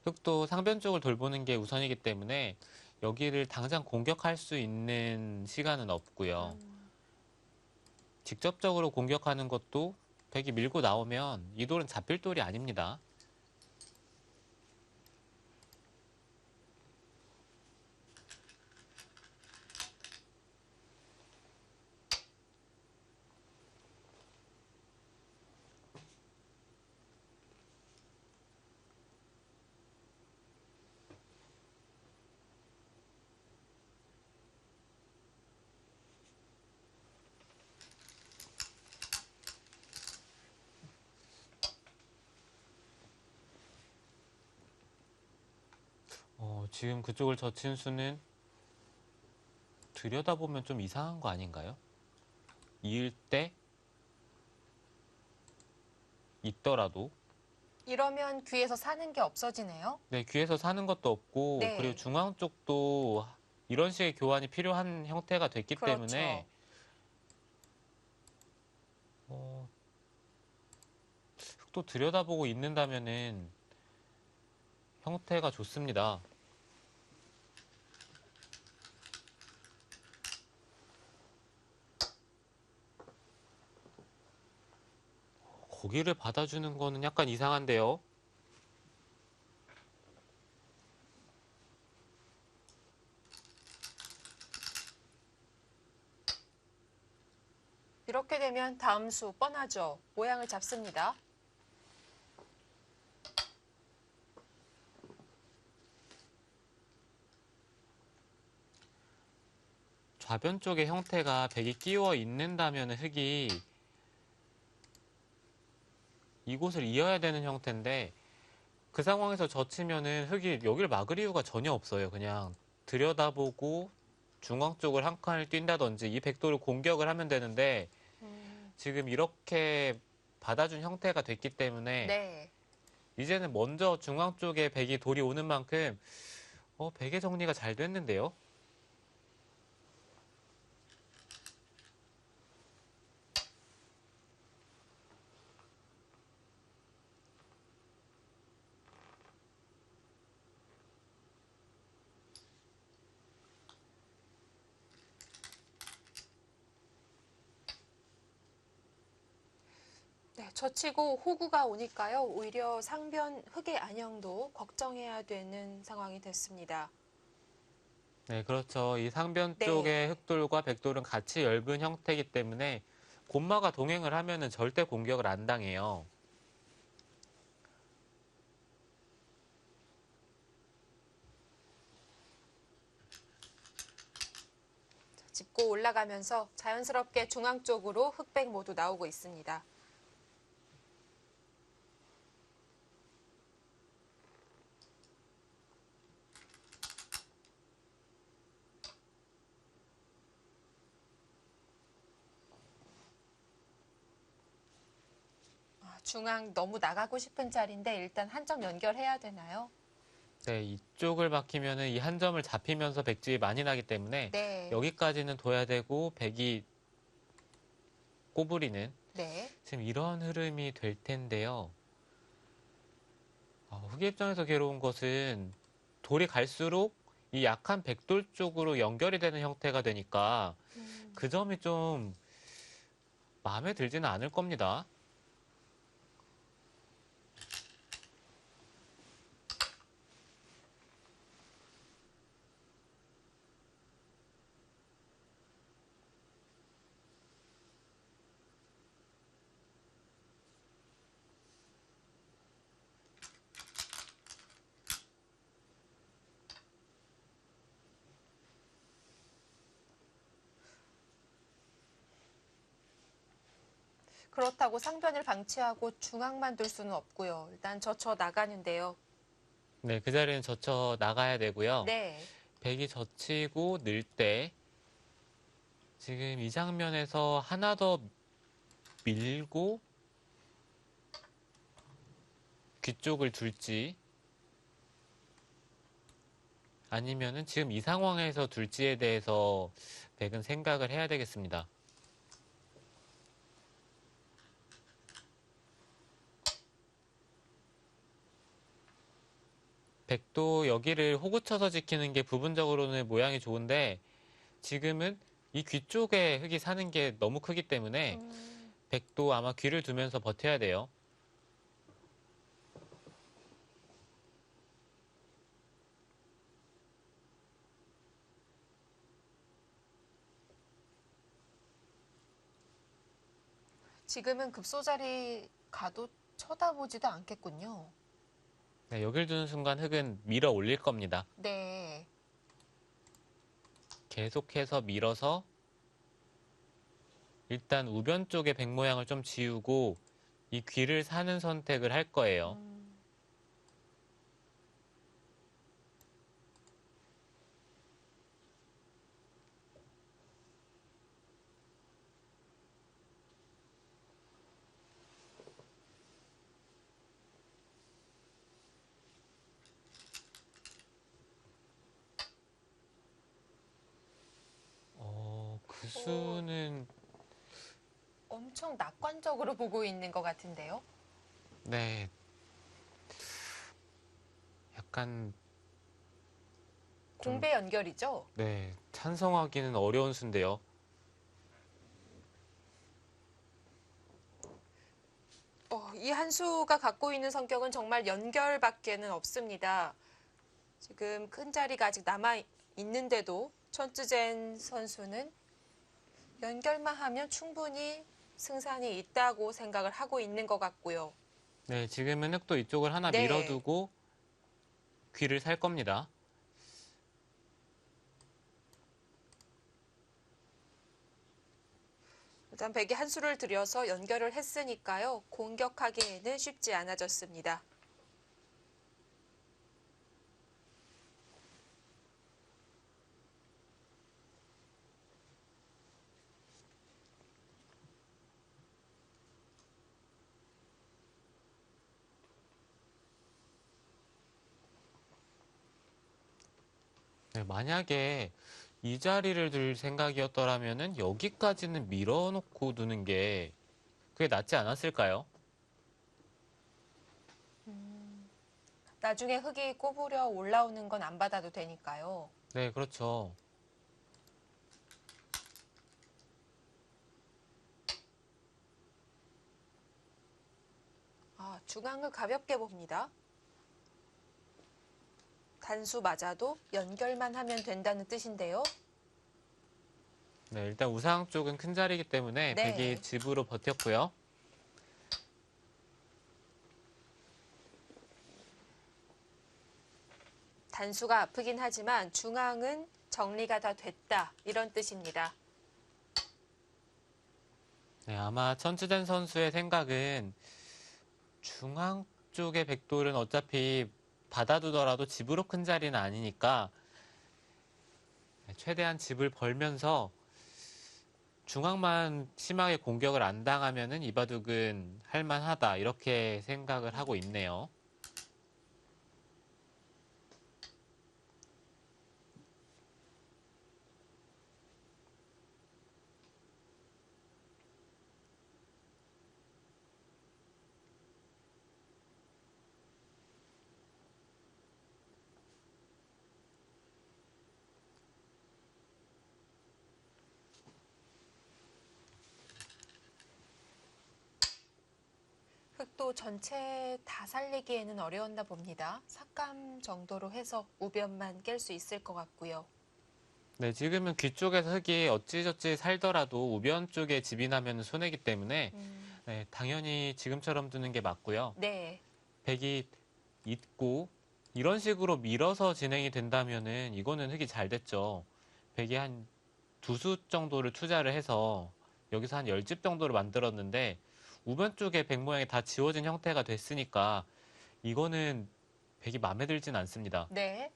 흑도 상변 쪽을 돌보는 게 우선이기 때문에 여기를 당장 공격할 수 있는 시간은 없고요. 직접적으로 공격하는 것도 백이 밀고 나오면 이 돌은 잡힐 돌이 아닙니다. 지금 그쪽을 젖힌 수는 들여다보면 좀 이상한 거 아닌가요? 이을 때 있더라도 이러면 귀에서 사는 게 없어지네요. 네, 귀에서 사는 것도 없고 그리고 네. 중앙 쪽도 이런 식의 교환이 필요한 형태가 됐기 그렇죠. 때문에 어, 또 들여다보고 있는다면은 형태가 좋습니다. 고기를 받아주는 거는 약간 이상한데요. 이렇게 되면 다음 수 뻔하죠. 모양을 잡습니다. 좌변 쪽의 형태가 백이 끼워 있는다면 흙이 이곳을 이어야 되는 형태인데 그 상황에서 젖히면은 흙이 여기를 막을 이유가 전혀 없어요. 그냥 들여다보고 중앙 쪽을 한 칸을 뛴다든지 이 백도를 공격을 하면 되는데 지금 이렇게 받아준 형태가 됐기 때문에 네. 이제는 먼저 중앙 쪽에 백이 돌이 오는 만큼 백의 정리가 잘 됐는데요. 네, 젖히고 호구가 오니까요. 오히려 상변 흙의 안형도 걱정해야 되는 상황이 됐습니다. 네, 그렇죠. 이 상변 네. 쪽의 흑돌과 백돌은 같이 엷은 형태이기 때문에 곰마가 동행을 하면은 절대 공격을 안 당해요. 짚고 올라가면서 자연스럽게 중앙 쪽으로 흑백 모두 나오고 있습니다. 중앙 너무 나가고 싶은 자리인데 일단 한 점 연결해야 되나요? 네, 이쪽을 막히면은 이 한 점을 잡히면서 백집이 많이 나기 때문에 네. 여기까지는 둬야 되고 백이 꼬부리는 네. 지금 이런 흐름이 될 텐데요. 흑의 입장에서 괴로운 것은 돌이 갈수록 이 약한 백돌 쪽으로 연결이 되는 형태가 되니까 그 점이 좀 마음에 들지는 않을 겁니다. 그렇다고 상변을 방치하고 중앙만 둘 수는 없고요. 일단 젖혀 나가는데요. 네, 그 자리는 젖혀 나가야 되고요. 네. 백이 젖히고 늘 때 지금 이 장면에서 하나 더 밀고 귀 쪽을 둘지 아니면은 지금 이 상황에서 둘지에 대해서 백은 생각을 해야 되겠습니다. 백도 여기를 호구 쳐서 지키는 게 부분적으로는 모양이 좋은데 지금은 이 귀 쪽에 흙이 사는 게 너무 크기 때문에 백도 아마 귀를 두면서 버텨야 돼요. 지금은 급소자리 가도 쳐다보지도 않겠군요. 네, 여길 두는 순간 흙은 밀어 올릴 겁니다. 네. 계속해서 밀어서 일단 우변 쪽의 백 모양을 좀 지우고 이 귀를 사는 선택을 할 거예요. 그 수는 엄청 낙관적으로 보고 있는 것 같은데요. 네, 약간 공배 연결이죠. 네, 찬성하기는 어려운 수인데요. 이 한 수가 갖고 있는 성격은 정말 연결밖에는 없습니다. 지금 큰 자리가 아직 남아 있는데도 천쯔젠 선수는 연결만 하면 충분히 승산이 있다고 생각을 하고 있는 것 같고요. 네, 지금은 흑도 이쪽을 하나 네. 밀어두고 귀를 살 겁니다. 일단 백이 한 수를 들여서 연결을 했으니까요. 공격하기에는 쉽지 않아졌습니다. 네, 만약에 이 자리를 둘 생각이었더라면은 여기까지는 밀어놓고 두는 게 그게 낫지 않았을까요? 나중에 흙이 꼬부려 올라오는 건 안 받아도 되니까요. 네, 그렇죠. 중앙을 가볍게 봅니다. 단수 맞아도 연결만 하면 된다는 뜻인데요. 네, 일단 우상 쪽은 큰 자리이기 때문에 네. 백이 집으로 버텼고요. 단수가 아프긴 하지만 중앙은 정리가 다 됐다. 이런 뜻입니다. 네, 아마 천주된 선수의 생각은 중앙 쪽의 백돌은 어차피 받아두더라도 집으로 큰 자리는 아니니까 최대한 집을 벌면서 중앙만 심하게 공격을 안 당하면은 이바둑은 할만하다 이렇게 생각을 하고 있네요. 흑도 전체 다 살리기에는 어려웠나 봅니다. 삭감 정도로 해서 우변만 깰 수 있을 것 같고요. 네, 지금은 귀 쪽에서 흙이 어찌저찌 살더라도 우변 쪽에 집이 나면 손해기 때문에 네, 당연히 지금처럼 두는 게 맞고요. 네. 백이 있고 이런 식으로 밀어서 진행이 된다면은 이거는 흙이 잘 됐죠. 백이 한 두 수 정도를 투자를 해서 여기서 한 10집 정도를 만들었는데 우변 쪽에 백 모양이 다 지워진 형태가 됐으니까 이거는 백이 마음에 들진 않습니다. 네.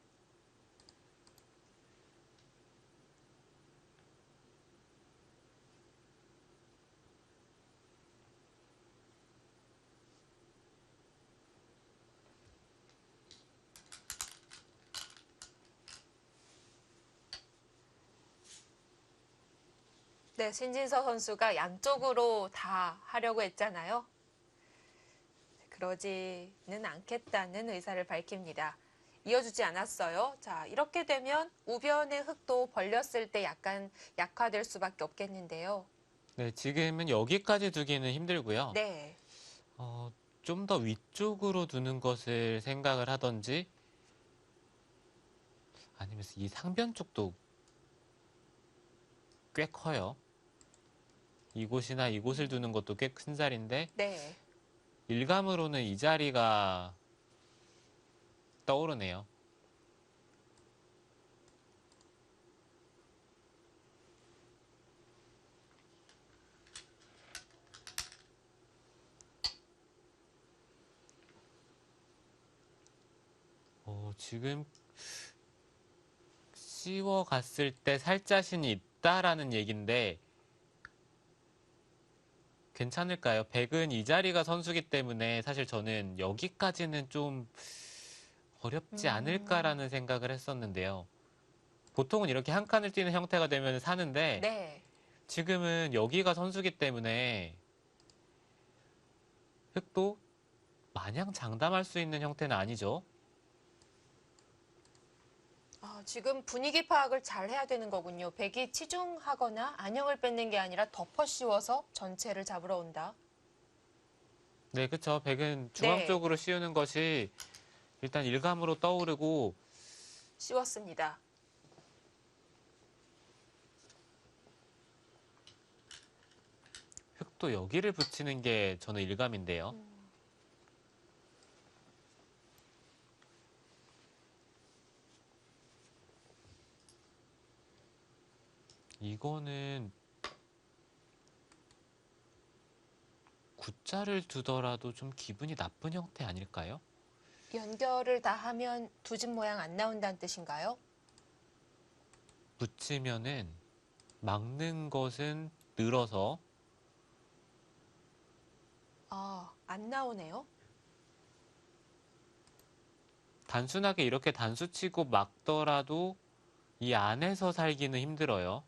네, 신진서 선수가 양쪽으로 다 하려고 했잖아요. 그러지는 않겠다는 의사를 밝힙니다. 이어주지 않았어요. 자, 이렇게 되면 우변의 흙도 벌렸을 때 약간 약화될 수밖에 없겠는데요. 네, 지금은 여기까지 두기는 힘들고요. 네. 좀 더 위쪽으로 두는 것을 생각을 하던지 아니면 이 상변 쪽도 꽤 커요. 이곳이나 이곳을 두는 것도 꽤 큰 자리인데 네. 일감으로는 이 자리가 떠오르네요. 지금 씌워 갔을 때 살 자신이 있다라는 얘긴데 괜찮을까요? 백은 이 자리가 선수기 때문에 사실 저는 여기까지는 좀 어렵지 않을까라는 생각을 했었는데요. 보통은 이렇게 한 칸을 뛰는 형태가 되면 사는데 네. 지금은 여기가 선수기 때문에 흑도 마냥 장담할 수 있는 형태는 아니죠. 지금 분위기 파악을 잘 해야 되는 거군요. 백이 치중하거나 안형을 뺏는 게 아니라 덮어 씌워서 전체를 잡으러 온다. 네, 그쵸. 백은 중앙 네. 쪽으로 씌우는 것이 일단 일감으로 떠오르고 씌웠습니다. 흑도 여기를 붙이는 게 저는 일감인데요. 이거는 구자를 두더라도 좀 기분이 나쁜 형태 아닐까요? 연결을 다 하면 두 집 모양 안 나온다는 뜻인가요? 붙이면은 막는 것은 늘어서 안 나오네요. 단순하게 이렇게 단수 치고 막더라도 이 안에서 살기는 힘들어요.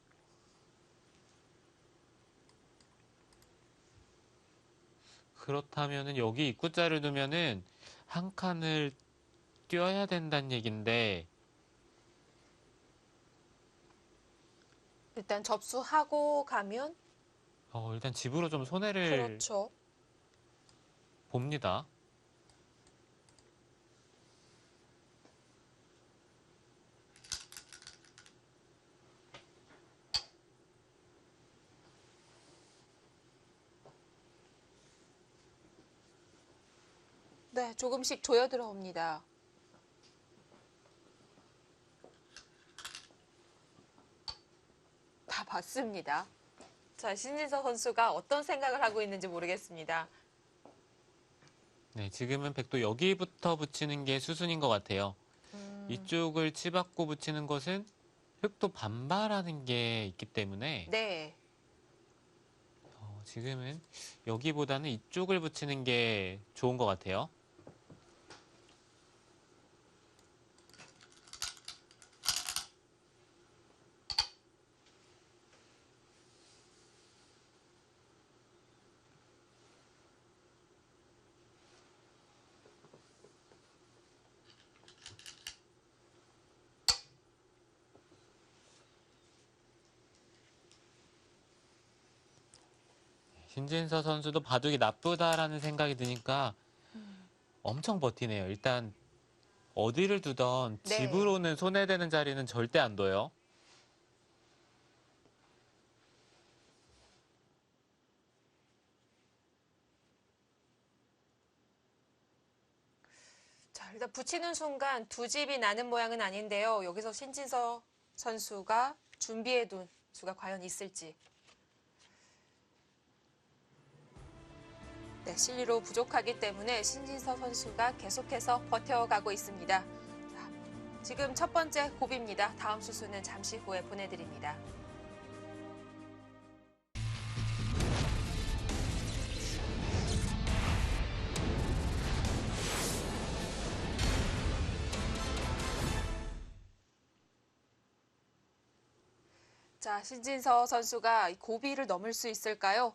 그렇다면은 여기 입구자를 두면은 한 칸을 띄어야 된다는 얘긴데 일단 접수하고 가면 일단 집으로 좀 손해를 그렇죠. 봅니다. 네, 조금씩 조여 들어옵니다. 다 봤습니다. 자, 신진서 선수가 어떤 생각을 하고 있는지 모르겠습니다. 네, 지금은 백도 여기부터 붙이는 게 수순인 것 같아요. 이쪽을 치받고 붙이는 것은 흑도 반발하는 게 있기 때문에 네, 지금은 여기보다는 이쪽을 붙이는 게 좋은 것 같아요. 신진서 선수도 바둑이 나쁘다라는 생각이 드니까 엄청 버티네요. 일단 어디를 두던 네. 집으로는 손해되는 자리는 절대 안 둬요. 자, 일단 붙이는 순간 두 집이 나는 모양은 아닌데요. 여기서 신진서 선수가 준비해둔 수가 과연 있을지. 네, 실리로 부족하기 때문에 신진서 선수가 계속해서 버텨가고 있습니다. 자, 지금 첫 번째 고비입니다. 다음 수수는 잠시 후에 보내드립니다. 자, 신진서 선수가 이 고비를 넘을 수 있을까요?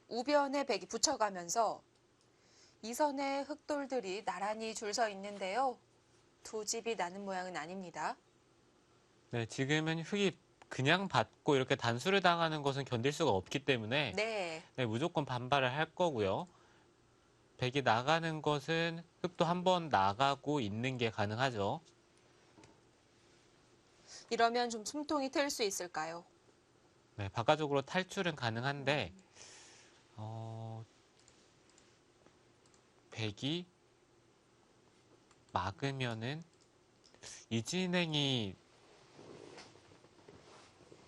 우변에 백이 붙여가면서 이 선에 흑돌들이 나란히 줄 서 있는데요. 두 집이 나는 모양은 아닙니다. 네, 지금은 흑이 그냥 받고 이렇게 단수를 당하는 것은 견딜 수가 없기 때문에 네, 네, 무조건 반발을 할 거고요. 백이 나가는 것은 흑도 한번 나가고 있는 게 가능하죠. 이러면 좀 숨통이 트일 수 있을까요? 네, 바깥쪽으로 탈출은 가능한데 백이 막으면은 이 진행이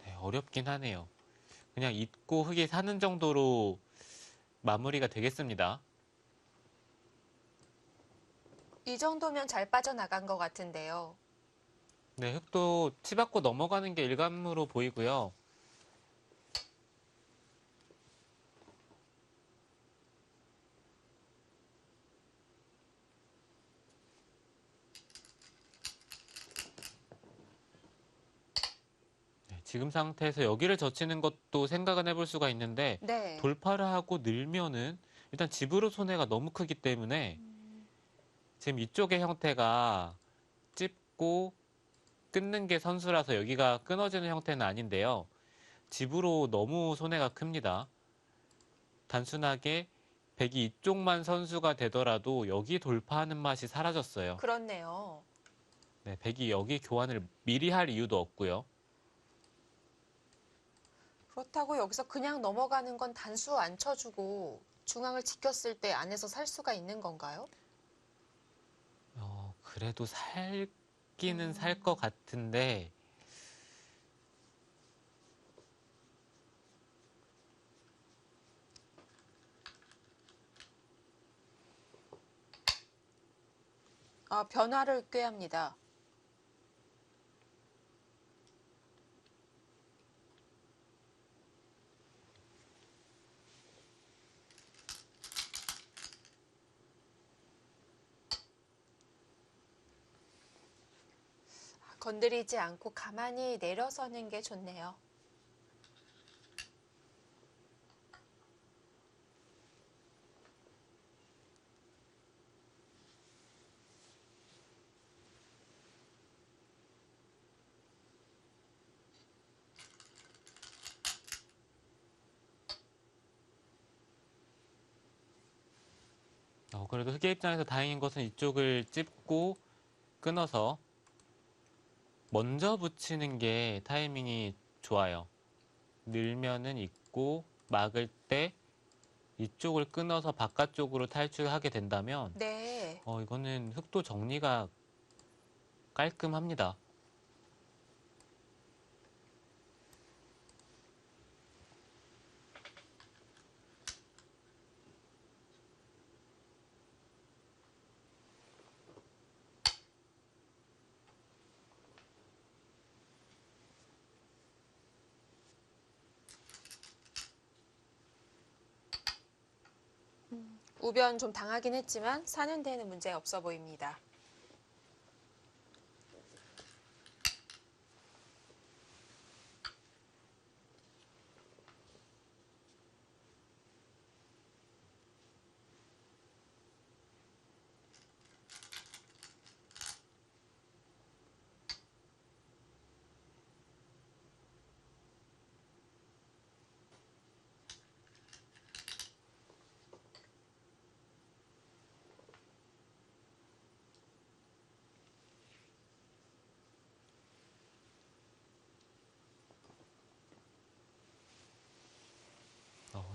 네, 어렵긴 하네요. 그냥 잊고 흑이 사는 정도로 마무리가 되겠습니다. 이 정도면 잘 빠져나간 것 같은데요. 네, 흑도 치받고 넘어가는 게 일감으로 보이고요. 네, 지금 상태에서 여기를 젖히는 것도 생각은 해볼 수가 있는데 네, 돌파를 하고 늘면은 일단 집으로 손해가 너무 크기 때문에 지금 이쪽의 형태가 찝고 끊는 게 선수라서 여기가 끊어지는 형태는 아닌데요. 집으로 너무 손해가 큽니다. 단순하게 백이 이쪽만 선수가 되더라도 여기 돌파하는 맛이 사라졌어요. 그렇네요. 네, 백이 여기 교환을 미리 할 이유도 없고요. 그렇다고 여기서 그냥 넘어가는 건 단수 안 쳐주고 중앙을 지켰을 때 안에서 살 수가 있는 건가요? 그래도 살기는 살 것 같은데, 아, 변화를 꾀합니다. 건드리지 않고 가만히 내려서는 게 좋네요. 그래도 흑의 입장에서 다행인 것은 이쪽을 찝고 끊어서 먼저 붙이는 게 타이밍이 좋아요. 늘면은 있고 막을 때 이쪽을 끊어서 바깥쪽으로 탈출하게 된다면 네. 이거는 흑도 정리가 깔끔합니다. 우변 좀 당하긴 했지만 사는 데는 문제 없어 보입니다.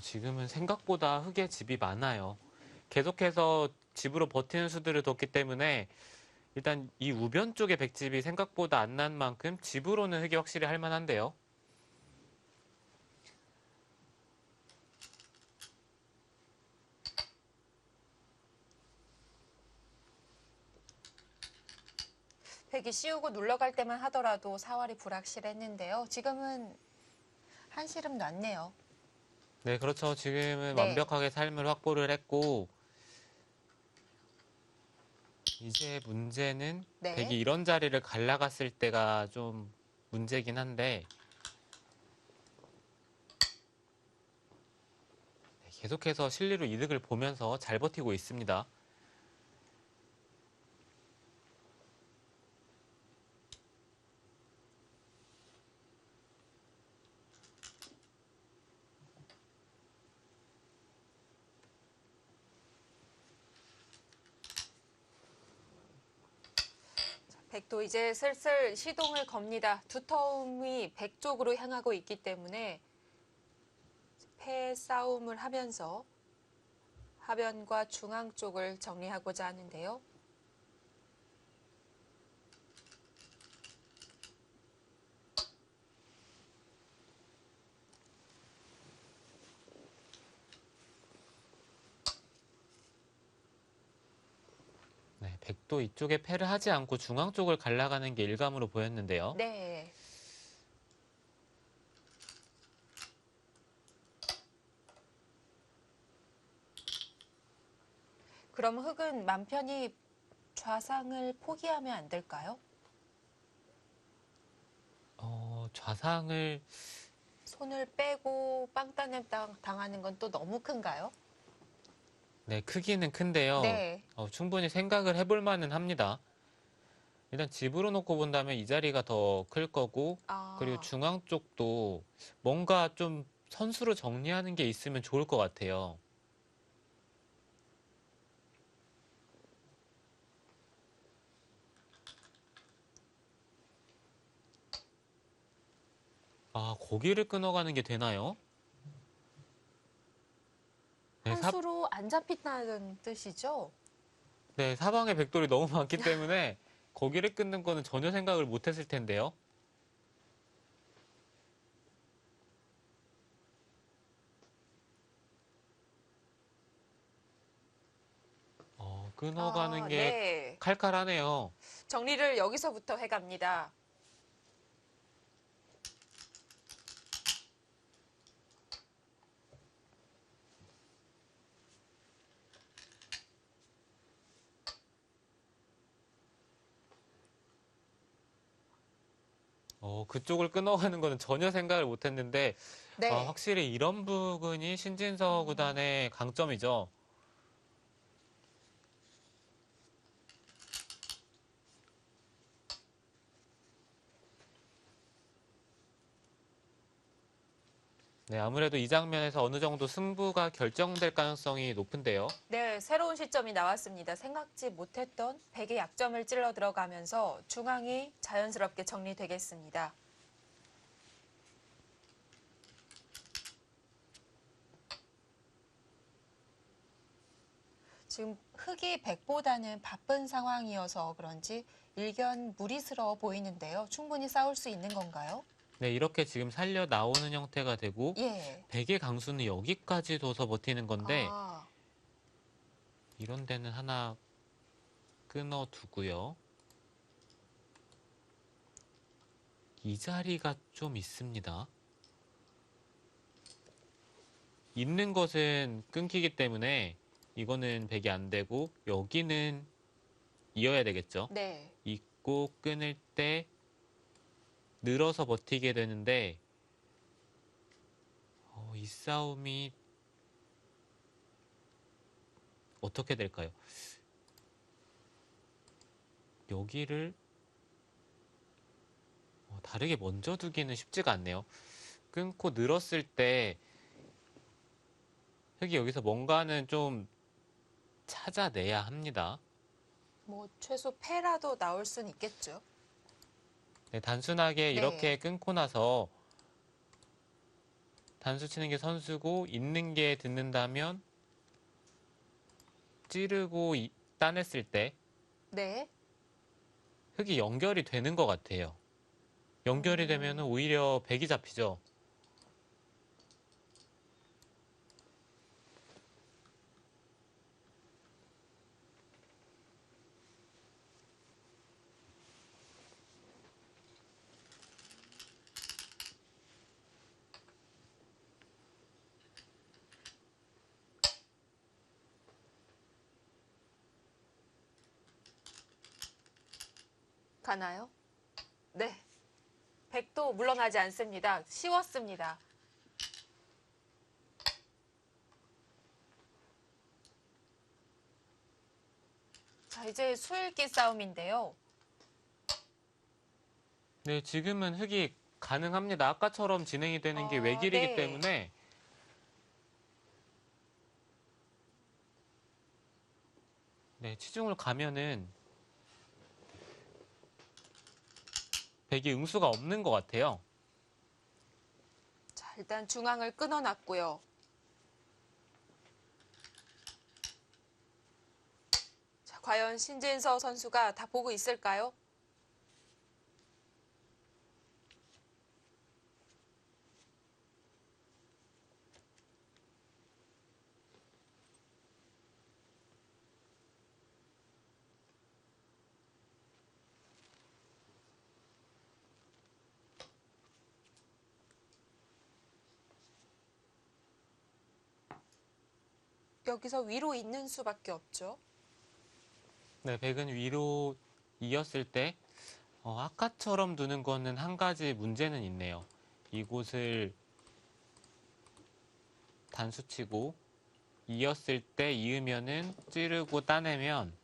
지금은 생각보다 흑의 집이 많아요. 계속해서 집으로 버티는 수들을 뒀기 때문에 일단 이 우변 쪽에 백집이 생각보다 안 난 만큼 집으로는 흑이 확실히 할 만한데요. 백이 씌우고 눌러갈 때만 하더라도 사활이 불확실했는데요. 지금은 한시름 놨네요. 네, 그렇죠. 지금은 네. 완벽하게 삶을 확보를 했고 이제 문제는 네. 백이 이런 자리를 갈라갔을 때가 좀 문제긴 한데 계속해서 실리로 이득을 보면서 잘 버티고 있습니다. 백도 이제 슬슬 시동을 겁니다. 두터움이 백 쪽으로 향하고 있기 때문에 패 싸움을 하면서 하변과 중앙 쪽을 정리하고자 하는데요. 네, 백도 이쪽에 패를 하지 않고 중앙 쪽을 갈라가는 게 일감으로 보였는데요. 네. 그럼 흑은 맘 편히 좌상을 포기하면 안 될까요? 좌상을 손을 빼고 빵따냄 당하는 건 또 너무 큰가요? 네, 크기는 큰데요. 네. 충분히 생각을 해볼 만은 합니다. 일단 집으로 놓고 본다면 이 자리가 더 클 거고 그리고 아, 중앙 쪽도 뭔가 좀 선수로 정리하는 게 있으면 좋을 것 같아요. 아, 고기를 끊어가는 게 되나요? 네, 한 수로 안 잡힌다는 뜻이죠? 네, 사방에 백돌이 너무 많기 때문에 고기를 끊는 거는 전혀 생각을 못 했을 텐데요. 끊어가는 게 네. 칼칼하네요. 정리를 여기서부터 해갑니다. 그쪽을 끊어가는 거는 전혀 생각을 못 했는데, 네. 확실히 이런 부분이 신진서 구단의 강점이죠. 네, 아무래도 이 장면에서 어느 정도 승부가 결정될 가능성이 높은데요. 네, 새로운 시점이 나왔습니다. 생각지 못했던 백의 약점을 찔러 들어가면서 중앙이 자연스럽게 정리되겠습니다. 지금 흑이 백보다는 바쁜 상황이어서 그런지 일견 무리스러워 보이는데요. 충분히 싸울 수 있는 건가요? 네, 이렇게 지금 살려 나오는 형태가 되고, 예. 백의 강수는 여기까지 둬서 버티는 건데, 아, 이런 데는 하나 끊어두고요. 이 자리가 좀 있습니다. 있는 것은 끊기기 때문에 이거는 백이 안 되고 여기는 이어야 되겠죠. 네. 있고 끊을 때 늘어서 버티게 되는데 이 싸움이 어떻게 될까요? 여기를 다르게 먼저 두기는 쉽지가 않네요. 끊고 늘었을 때 흑이 여기서 뭔가는 좀 찾아내야 합니다. 뭐 최소 패라도 나올 순 있겠죠. 네, 단순하게 네. 이렇게 끊고 나서 단수 치는 게 선수고 있는 게 듣는다면 찌르고 따냈을 때 네. 흑이 연결이 되는 것 같아요. 연결이 되면 오히려 백이 잡히죠. 가나요? 네. 백도 물러나지 않습니다. 쉬웠습니다. 자, 이제 수읽기 싸움인데요. 네, 지금은 흑이 가능합니다. 아까처럼 진행이 되는 게 외길이기 네. 때문에 네, 치중을 가면은 백이 응수가 없는 것 같아요. 자, 일단 중앙을 끊어놨고요. 자, 과연 신진서 선수가 다 보고 있을까요? 여기서 위로 있는 수밖에 없죠. 네, 백은 위로 이었을 때 아까처럼 두는 거는 한 가지 문제는 있네요. 이곳을 단수치고 이었을 때 이으면은 찌르고 따내면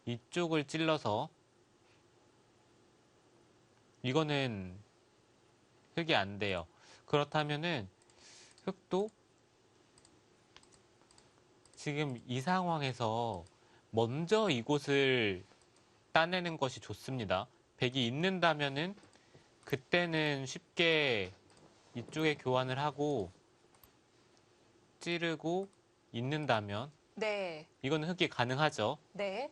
이쪽을 찔러서 이거는 흑이 안 돼요. 그렇다면은 흑도 지금 이 상황에서 먼저 이곳을 따내는 것이 좋습니다. 백이 있는다면은 그때는 쉽게 이쪽에 교환을 하고 찌르고 잇는다면 네. 이거는 흙이 가능하죠. 네.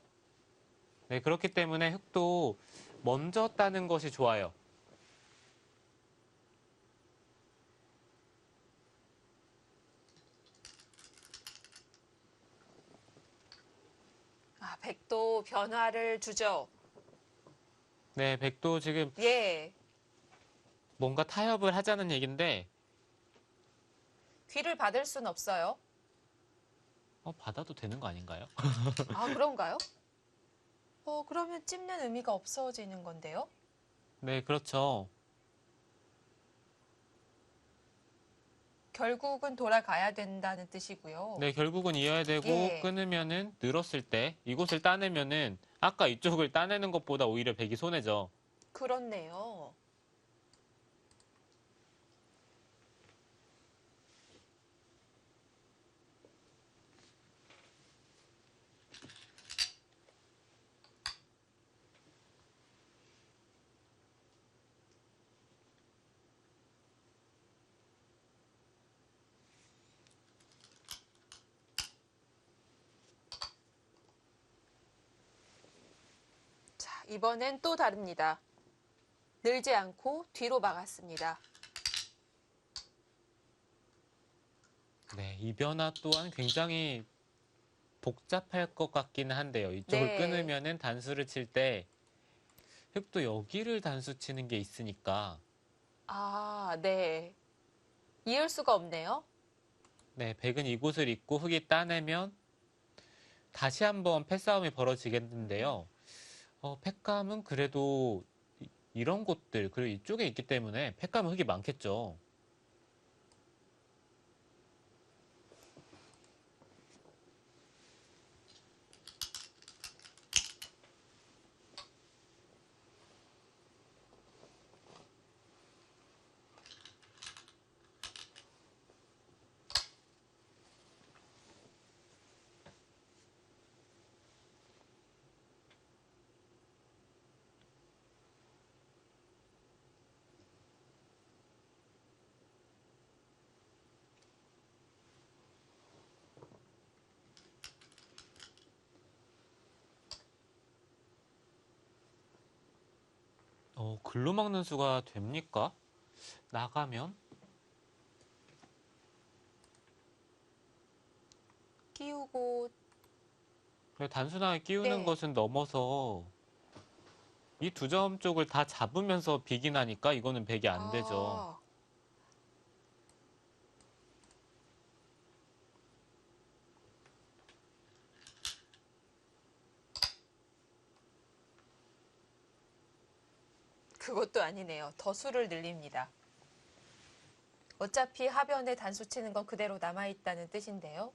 네, 그렇기 때문에 흙도 먼저 따는 것이 좋아요. 아, 백도 변화를 주죠. 네, 백도 지금 예. 뭔가 타협을 하자는 얘긴데 귀를 받을 순 없어요. 받아도 되는 거 아닌가요? 아, 그런가요? 그러면 찝는 의미가 없어지는 건데요. 네, 그렇죠. 결국은 돌아가야 된다는 뜻이고요. 네, 결국은 이어야 되고 예. 끊으면은 늘었을 때 이곳을 따내면은 아까 이쪽을 따내는 것보다 오히려 백이 손해죠. 그렇네요. 자, 이번엔 또 다릅니다. 늘지 않고 뒤로 막았습니다. 네, 이 변화 또한 굉장히 복잡할 것 같기는 한데요. 이쪽을 네. 끊으면은 단수를 칠 때 흙도 여기를 단수 치는 게 있으니까 아, 네. 이을 수가 없네요. 네, 백은 이곳을 잇고 흙이 따내면 다시 한번 패싸움이 벌어지겠는데요. 팩감은 그래도 이런 곳들 그리고 이쪽에 있기 때문에 팩감은 흙이 많겠죠. 글로 막는 수가 됩니까? 나가면? 끼우고, 단순하게 끼우는 네. 것은 넘어서 이 두 점 쪽을 다 잡으면서 비기 나니까 이거는 백이 안 되죠. 아, 그것도 아니네요. 더 수를 늘립니다. 어차피 하변에 단수 치는 건 그대로 남아있다는 뜻인데요.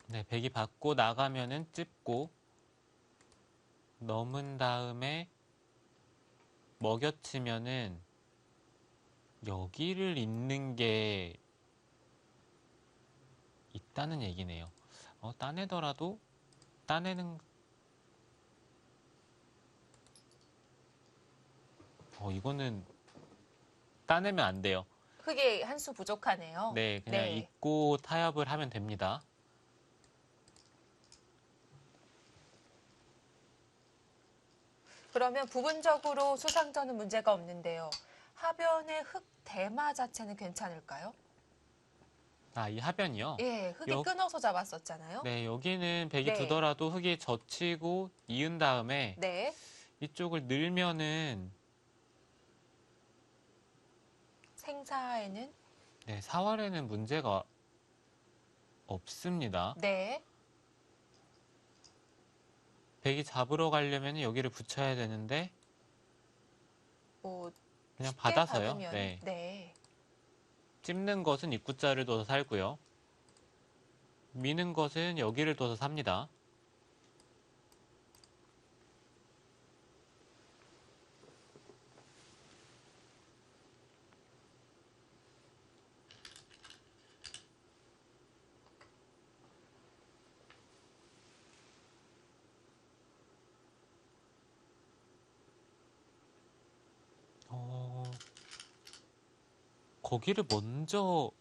네, 백이 받고 나가면은 찝고 넘은 다음에 먹여치면은 여기를 잇는 게 있다는 얘기네요. 따내더라도 따내는 이거는 따내면 안 돼요. 흙이 한 수 부족하네요. 네, 그냥 네. 잇고 타협을 하면 됩니다. 그러면 부분적으로 수상전은 문제가 없는데요. 하변의 흙 대마 자체는 괜찮을까요? 이 하변이요. 예, 흙이 여- 끊어서 잡았었잖아요. 네, 여기는 백이 네. 두더라도 흙이 젖히고 이은 다음에 네. 이쪽을 늘면은 생사에는 네, 사활에는 문제가 없습니다. 네. 백이 잡으러 가려면 여기를 붙여야 되는데 뭐 그냥 쉽게 받아서요. 받으면 네. 네. 찝는 것은 입구자를 둬서 살고요. 미는 것은 여기를 둬서 삽니다. 어, 거기를 먼저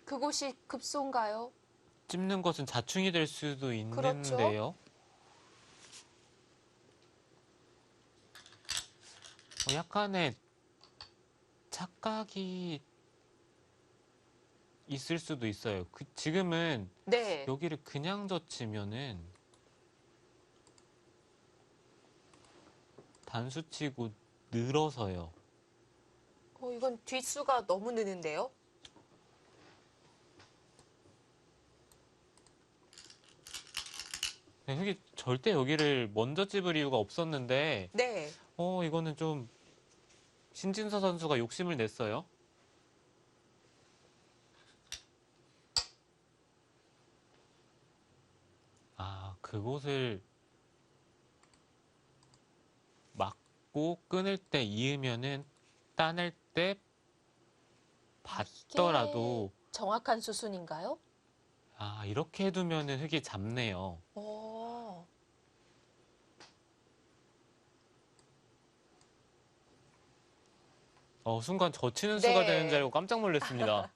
그곳이 급소인가요? 찝는 것은 자충이 될 수도 그렇죠. 있는데요. 약간의 착각이 있을 수도 있어요. 지금은 네. 여기를 그냥 젖히면은 단수치고 늘어서요. 이건 뒷수가 너무 느는데요. 네, 흙이 절대 여기를 먼저 찝을 이유가 없었는데, 네. 이거는 좀 신진서 선수가 욕심을 냈어요. 아, 그곳을 막고 끊을 때 이으면은 따낼 때 받더라도, 정확한 수순인가요? 아, 이렇게 해두면은 흙이 잡네요. 오. 순간 젖히는 수가 되는 줄 네. 알고 깜짝 놀랐습니다.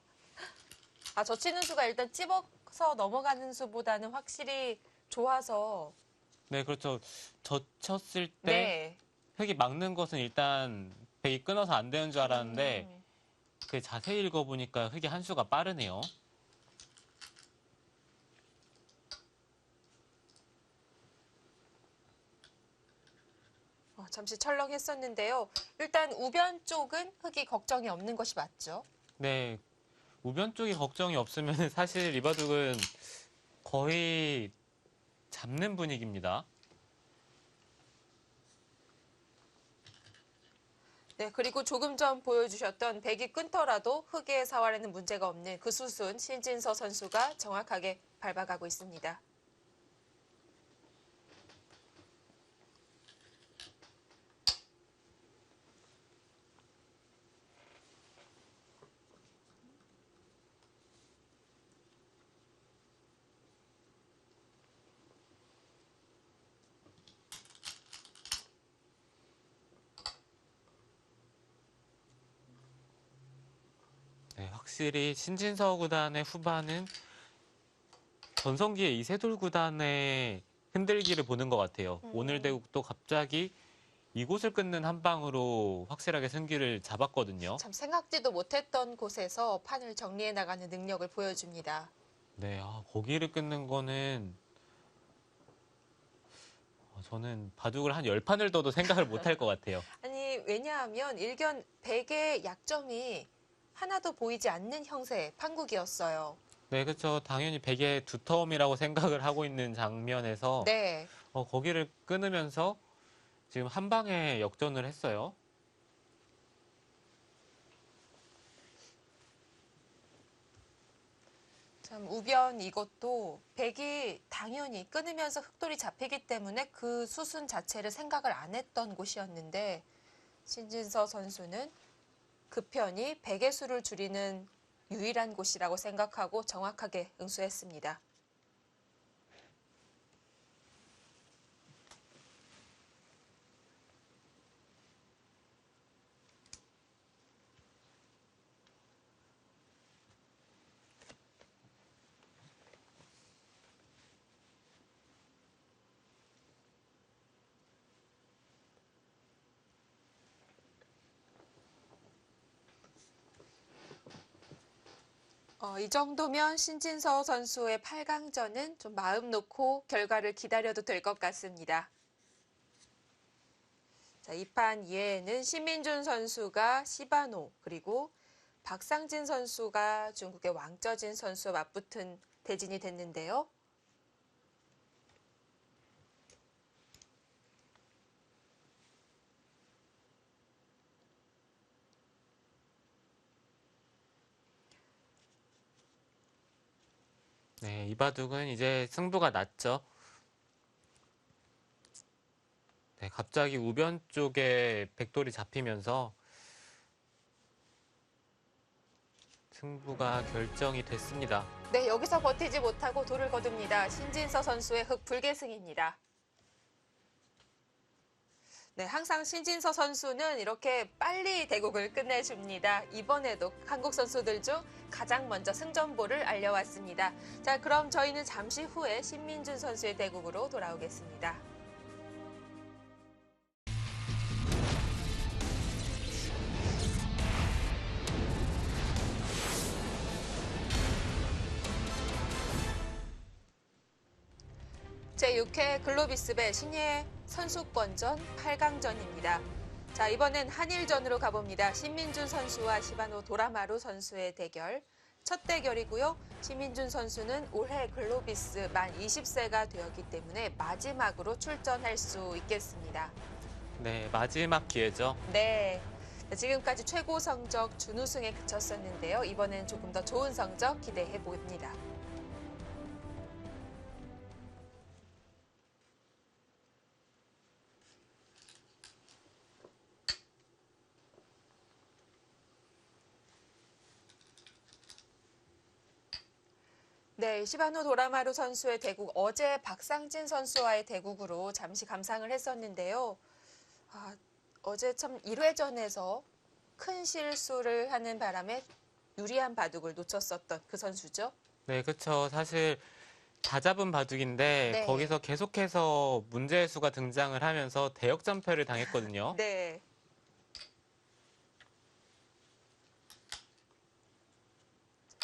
젖히는 수가 일단 찝어서 넘어가는 수보다는 확실히 좋아서. 네, 그렇죠. 젖혔을 때 네. 흙이 막는 것은 일단 백이 끊어서 안 되는 줄 알았는데, 음. 그 자세히 읽어보니까 흙이 한 수가 빠르네요. 잠시 철렁했었는데요. 일단 우변 쪽은 흙이 걱정이 없는 것이 맞죠? 네, 우변 쪽이 걱정이 없으면 사실 이바둑은 거의 잡는 분위기입니다. 네, 그리고 조금 전 보여주셨던 백이 끊더라도 흙의 사활에는 문제가 없는 그 수순 신진서 선수가 정확하게 밟아가고 있습니다. 네, 확실히 신진서 구단의 후반은 전성기의 이세돌 구단의 흔들기를 보는 것 같아요. 오늘 대국도 갑자기 이곳을 끊는 한 방으로 확실하게 승기를 잡았거든요. 참 생각지도 못했던 곳에서 판을 정리해 나가는 능력을 보여줍니다. 네, 거기를 끊는 거는 저는 바둑을 한 10판을 둬도 생각을 못 할 것 같아요. 아니, 왜냐하면 일견 백의 약점이 하나도 보이지 않는 형세의 판국이었어요. 네, 그렇죠. 당연히 베개의 두터움이라고 생각을 하고 있는 장면에서 네. 거기를 끊으면서 지금 한 방에 역전을 했어요. 참 우변 이것도 백이 당연히 끊으면서 흑돌이 잡히기 때문에 그 수순 자체를 생각을 안 했던 곳이었는데 신진서 선수는 그 편이 백의 수를 줄이는 유일한 곳이라고 생각하고 정확하게 응수했습니다. 이 정도면 신진서 선수의 8강전은 좀 마음 놓고 결과를 기다려도 될 것 같습니다. 자, 이 판 이외에는 신민준 선수가 시바노 그리고 박상진 선수가 중국의 왕쩌진 선수와 맞붙은 대진이 됐는데요. 네, 이 바둑은 이제 승부가 났죠. 네, 갑자기 우변 쪽에 백돌이 잡히면서 승부가 결정이 됐습니다. 네, 여기서 버티지 못하고 돌을 거둡니다. 신진서 선수의 흑 불계승입니다. 네, 항상 신진서 선수는 이렇게 빨리 대국을 끝내줍니다. 이번에도 한국 선수들 중 가장 먼저 승전보를 알려왔습니다. 자, 그럼 저희는 잠시 후에 신민준 선수의 대국으로 돌아오겠습니다. 제6회 글로비스배 신예 선수권전 8강전입니다. 자, 이번엔 한일전으로 가봅니다. 신민준 선수와 시바노 도라마루 선수의 대결. 첫 대결이고요. 신민준 선수는 올해 글로비스 만 20세가 되었기 때문에 마지막으로 출전할 수 있겠습니다. 네, 마지막 기회죠. 네. 지금까지 최고 성적 준우승에 그쳤었는데요. 이번엔 조금 더 좋은 성적 기대해 봅니다. 네, 시바노 도라마루 선수의 대국, 어제 박상진 선수와의 대국으로 잠시 감상을 했었는데요. 어제 참 1회전에서 큰 실수를 하는 바람에 유리한 바둑을 놓쳤었던 그 선수죠. 네, 그렇죠. 사실 다 잡은 바둑인데 네. 거기서 계속해서 문제의 수가 등장을 하면서 대역전패를 당했거든요. 네.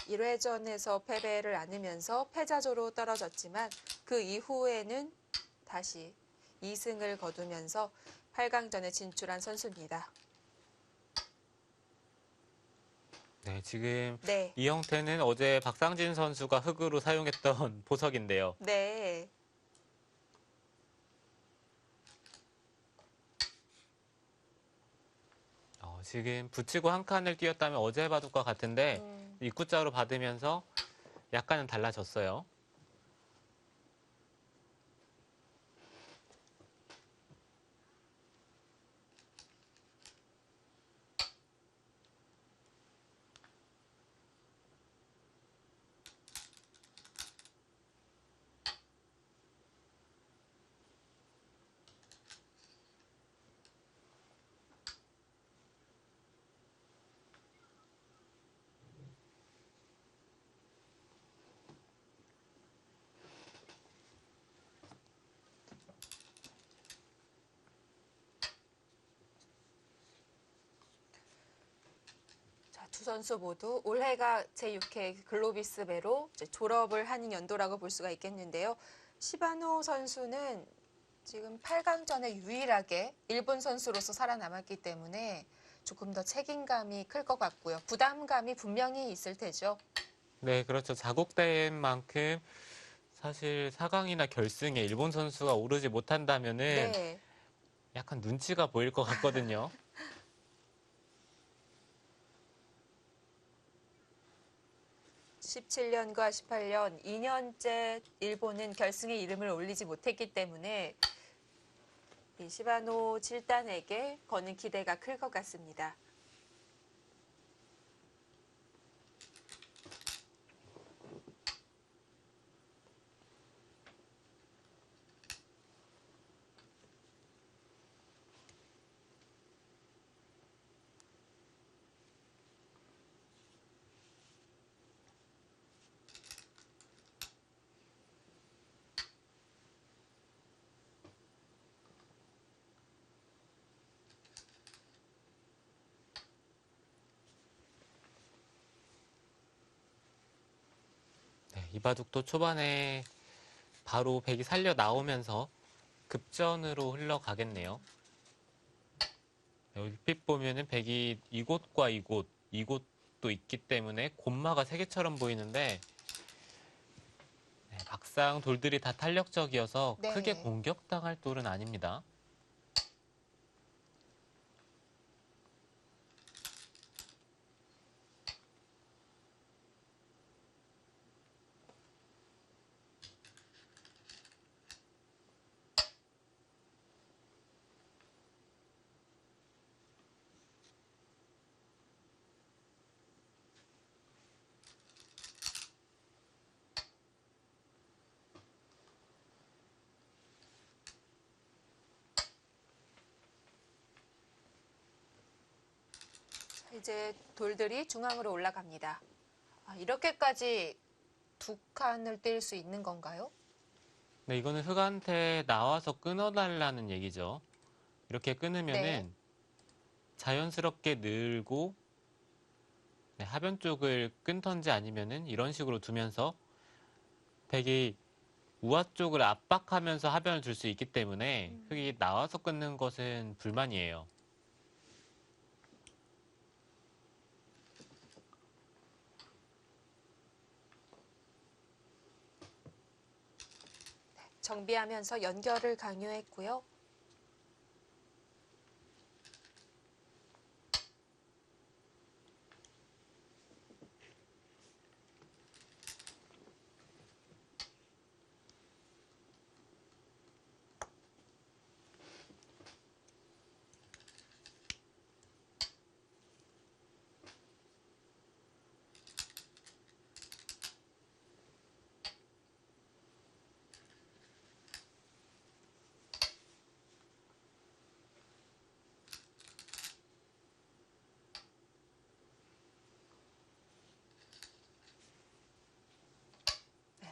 일 회전에서 패배를 안으면서 패자조로 떨어졌지만 그 이후에는 다시 2승을 거두면서 8강전에 진출한 선수입니다. 네, 지금 네. 이 형태는 어제 박상진 선수가 흙으로 사용했던 보석인데요. 네. 지금 붙이고 한 칸을 띄었다면 어제 바둑과 같은데 음. 입구자로 받으면서 약간은 달라졌어요. 자, 두 선수 모두 올해가 제6회 글로비스배로 이제 졸업을 하는 연도라고 볼 수가 있겠는데요. 시바노 선수는 지금 8강전에 유일하게 일본 선수로서 살아남았기 때문에 조금 더 책임감이 클 것 같고요. 부담감이 분명히 있을 테죠. 네, 그렇죠. 자국대인 만큼 사실 4강이나 결승에 일본 선수가 오르지 못한다면은 네. 약간 눈치가 보일 것 같거든요. 17년과 18년, 2년째 일본은 결승에 이름을 올리지 못했기 때문에 이 시바노 7단에게 거는 기대가 클 것 같습니다. 네, 이 바둑도 초반에 바로 백이 살려 나오면서 급전으로 흘러가겠네요. 네, 얼핏 보면은 백이 이곳과 이곳도 있기 때문에 곰마가 세 개처럼 보이는데 네, 막상 돌들이 다 탄력적이어서 네. 크게 공격당할 돌은 아닙니다. 이제 돌들이 중앙으로 올라갑니다. 이렇게까지 두 칸을 뗄 수 있는 건가요? 네, 이거는 흑한테 나와서 끊어달라는 얘기죠. 이렇게 네. 끊으면은 자연스럽게 늘고 네, 하변 쪽을 끊던지 아니면은 이런 식으로 두면서 백이 우아 쪽을 압박하면서 하변을 줄 수 있기 때문에 흑이 나와서 끊는 것은 불만이에요. 정비하면서 연결을 강요했고요.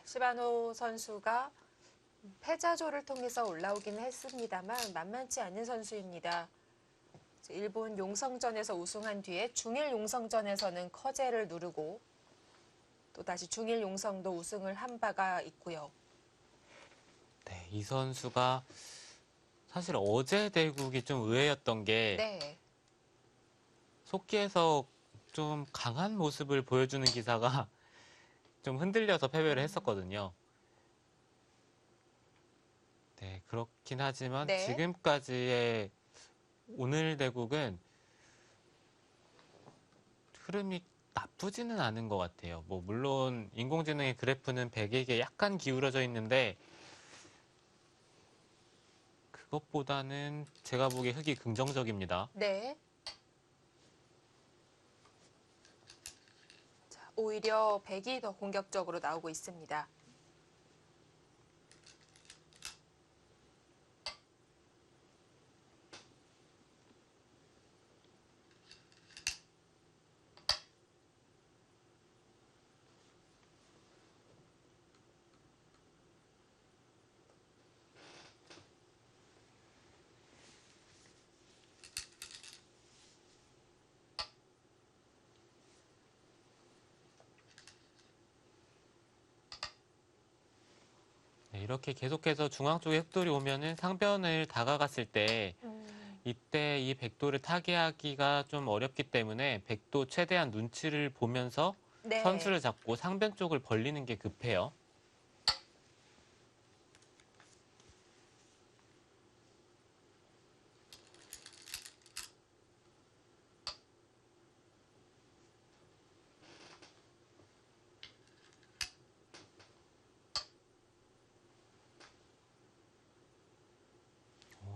시바노 선수가 패자조를 통해서 올라오긴 했습니다만 만만치 않은 선수입니다. 일본 용성전에서 우승한 뒤에 중일 용성전에서는 커제를 누르고 또다시 중일 용성도 우승을 한 바가 있고요. 네, 이 선수가 사실 어제 대국이 좀 의외였던 게 네. 속기에서 좀 강한 모습을 보여주는 기사가 좀 흔들려서 패배를 했었거든요. 네, 그렇긴 하지만 네. 지금까지의 오늘 대국은 흐름이 나쁘지는 않은 것 같아요. 뭐 물론 인공지능의 그래프는 백에게 약간 기울어져 있는데 그것보다는 제가 보기에 흑이 긍정적입니다. 네. 자, 오히려 백이 더 공격적으로 나오고 있습니다. 네, 이렇게 계속해서 중앙 쪽에 흑돌이 오면은 상변을 다가갔을 때 이때 이 백도를 타개하기가 좀 어렵기 때문에 백도 최대한 눈치를 보면서 네. 선수를 잡고 상변 쪽을 벌리는 게 급해요.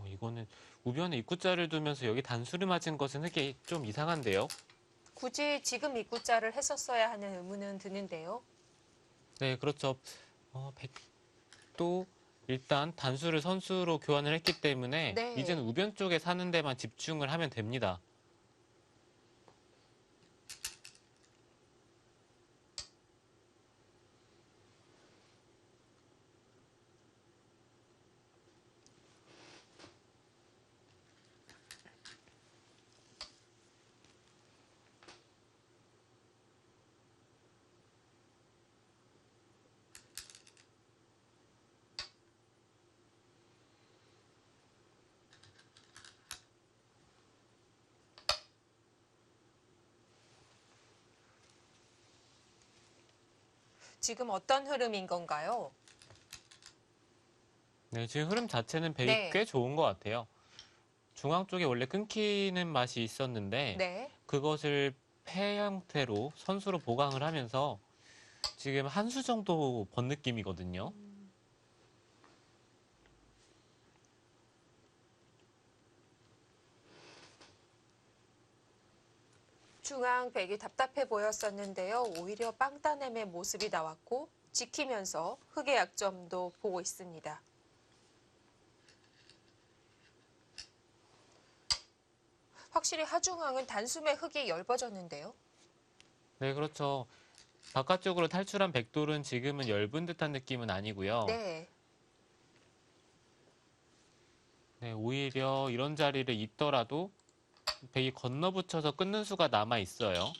이거는 우변에 입구자를 두면서 여기 단수를 맞은 것은 흑이 좀 이상한데요. 굳이 지금 입구자를 했었어야 하는 의문은 드는데요. 네, 그렇죠. 백도 일단 단수를 선수로 교환을 했기 때문에 네. 이제는 우변 쪽에 사는 데만 집중을 하면 됩니다. 지금 어떤 흐름인 건가요? 네, 지금 흐름 자체는 백이 네. 꽤 좋은 것 같아요. 중앙 쪽에 원래 끊기는 맛이 있었는데 네. 그것을 패 형태로 선수로 보강을 하면서 지금 한 수 정도 번 느낌이거든요. 중앙 백이 답답해 보였었는데요. 오히려 빵따냄의 모습이 나왔고 지키면서 흑의 약점도 보고 있습니다. 확실히 하중항은 단숨에 흙이 엷어졌는데요. 네, 그렇죠. 바깥쪽으로 탈출한 백돌은 지금은 엷은 듯한 느낌은 아니고요. 네. 네, 오히려 이런 자리를 잇더라도 백이 건너붙여서 끊는 수가 남아 있어요.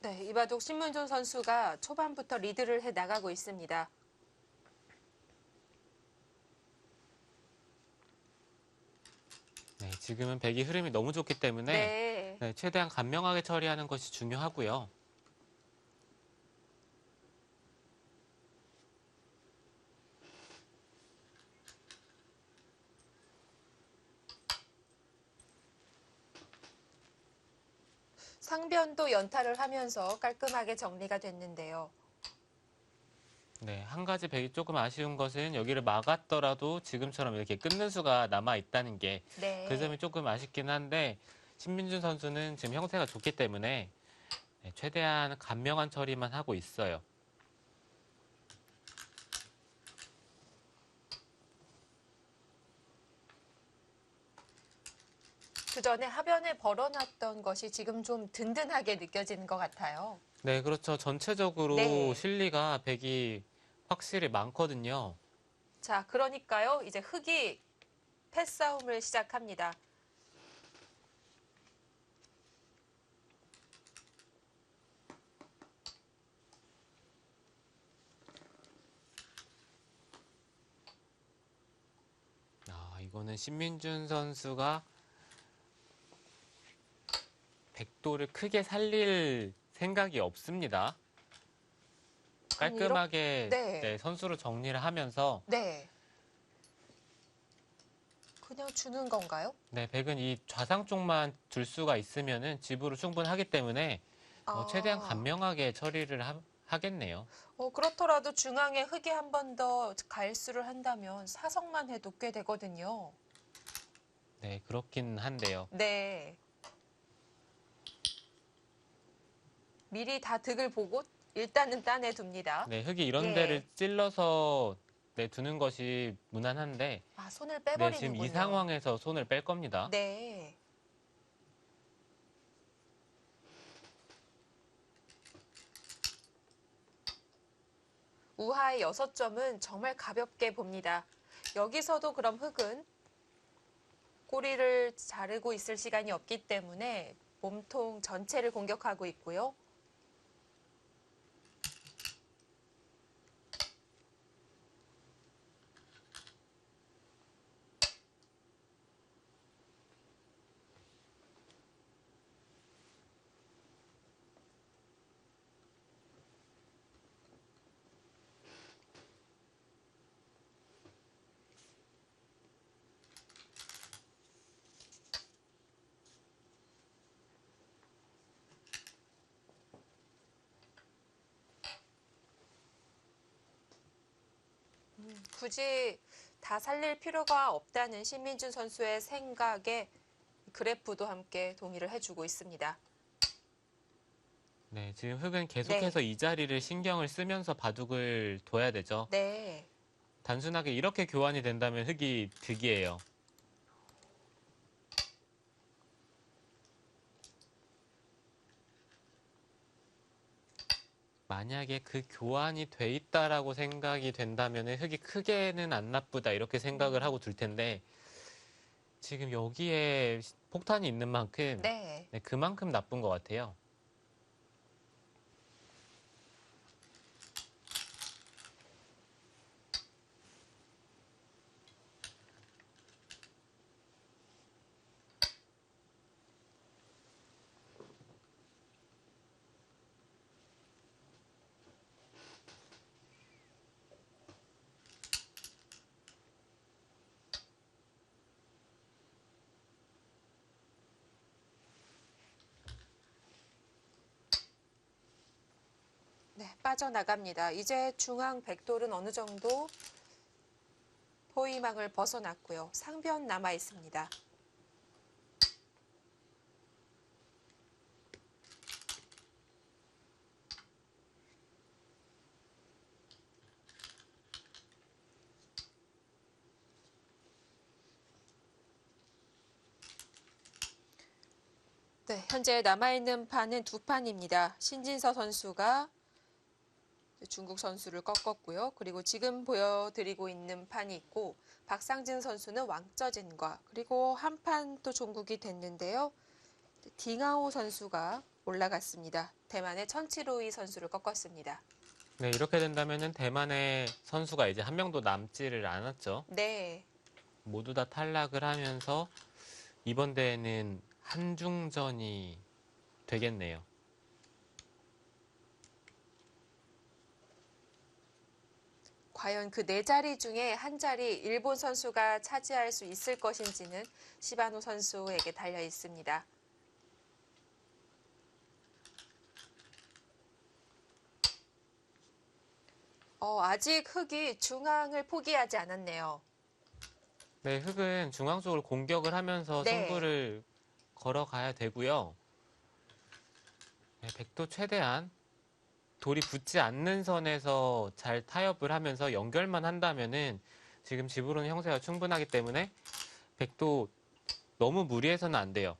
네, 이바둑 신문준 선수가 초반부터 리드를 해 나가고 있습니다. 네, 지금은 백이 흐름이 너무 좋기 때문에 네. 네, 최대한 간명하게 처리하는 것이 중요하고요. 상변도 연타를 하면서 깔끔하게 정리가 됐는데요. 네, 한 가지 백이 조금 아쉬운 것은 여기를 막았더라도 지금처럼 이렇게 끊는 수가 남아 있다는 게 그 점이 네. 조금 아쉽긴 한데 신민준 선수는 지금 형태가 좋기 때문에 네, 최대한 간명한 처리만 하고 있어요. 그 전에 하변에 벌어놨던 것이 지금 좀 든든하게 느껴지는 것 같아요. 네, 그렇죠. 전체적으로 네. 실리가 백이 확실히 많거든요. 자, 그러니까요. 이제 흙이 패싸움을 시작합니다. 이거는 신민준 선수가 백도를 크게 살릴 생각이 없습니다. 아니, 깔끔하게 네. 네, 선수로 정리를 하면서 네. 그냥 주는 건가요? 네, 백은 이 좌상 쪽만 줄 수가 있으면은 집으로 충분하기 때문에 최대한 아, 간명하게 처리를 하겠네요. 그렇더라도 중앙에 흙이 한 번 더 갈수를 한다면 사성만 해도 꽤 되거든요. 네, 그렇긴 한데요. 네. 미리 다 득을 보고 일단은 따내 둡니다. 네, 흙이 이런 데를 예. 찔러서 네, 두는 것이 무난한데 아, 손을 네, 지금 이 빼버리는군요. 상황에서 손을 뺄 겁니다. 네. 우하의 6점은 정말 가볍게 봅니다. 여기서도 그럼 흙은 꼬리를 자르고 있을 시간이 없기 때문에 몸통 전체를 공격하고 있고요. 굳이 다 살릴 필요가 없다는 신민준 선수의 생각에 그래프도 함께 동의를 해주고 있습니다. 네, 지금 흙은 네, 계속해서 이 자리를 신경을 쓰면서 바둑을 둬야 되죠. 네. 단순하게 이렇게 교환이 된다면 흙이 득이에요. 만약에 그 교환이 돼 있다라고 생각이 된다면 흙이 크게는 안 나쁘다 이렇게 생각을 하고 둘 텐데 지금 여기에 폭탄이 있는 만큼 네. 네, 그만큼 나쁜 것 같아요. 빠져나갑니다. 이제 중앙 백돌은 어느 정도 포위망을 벗어났고요. 상변 남아 있습니다. 네, 현재 남아있는 판은 두 판입니다. 신진서 선수가 중국 선수를 꺾었고요. 그리고 지금 보여드리고 있는 판이 있고 박상진 선수는 왕쩌진과 그리고 한 판 또 종국이 됐는데요. 딩하오 선수가 올라갔습니다. 대만의 천치로이 선수를 꺾었습니다. 네, 이렇게 된다면은 대만의 선수가 이제 한 명도 남지를 않았죠. 네, 모두 다 탈락을 하면서 이번 대회는 한중전이 되겠네요. 과연 그 네 자리 중에 한 자리 일본 선수가 차지할 수 있을 것인지는 시바노 선수에게 달려 있습니다. 아직 흑이 중앙을 포기하지 않았네요. 네, 흑은 중앙 쪽으로 공격을 하면서 네. 승부를 걸어가야 되고요. 네, 백도 최대한 돌이 붙지 않는 선에서 잘 타협을 하면서 연결만 한다면은 지금 집으로는 형세가 충분하기 때문에 백도 너무 무리해서는 안 돼요.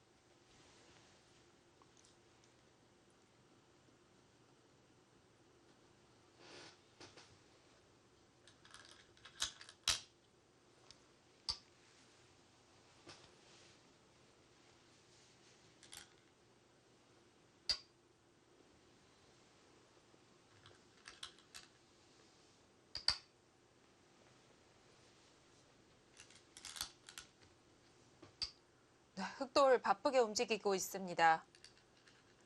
네, 흑돌 바쁘게 움직이고 있습니다.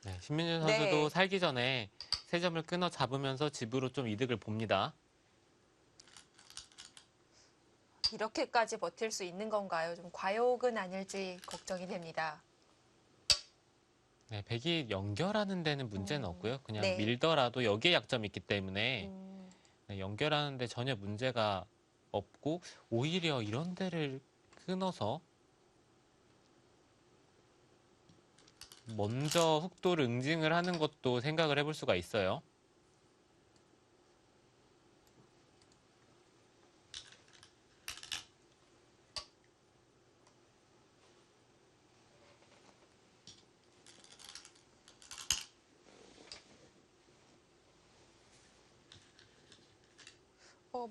네, 신민준 네. 선수도 살기 전에 세 점을 끊어 잡으면서 집으로 좀 이득을 봅니다. 이렇게까지 버틸 수 있는 건가요? 좀 과욕은 아닐지 걱정이 됩니다. 네, 백이 연결하는 데는 문제는 없고요. 그냥 네. 밀더라도 여기에 약점이 있기 때문에 음, 네, 연결하는 데 전혀 문제가 없고 오히려 이런 데를 끊어서 먼저 흑도를 응징을 하는 것도 생각을 해볼 수가 있어요.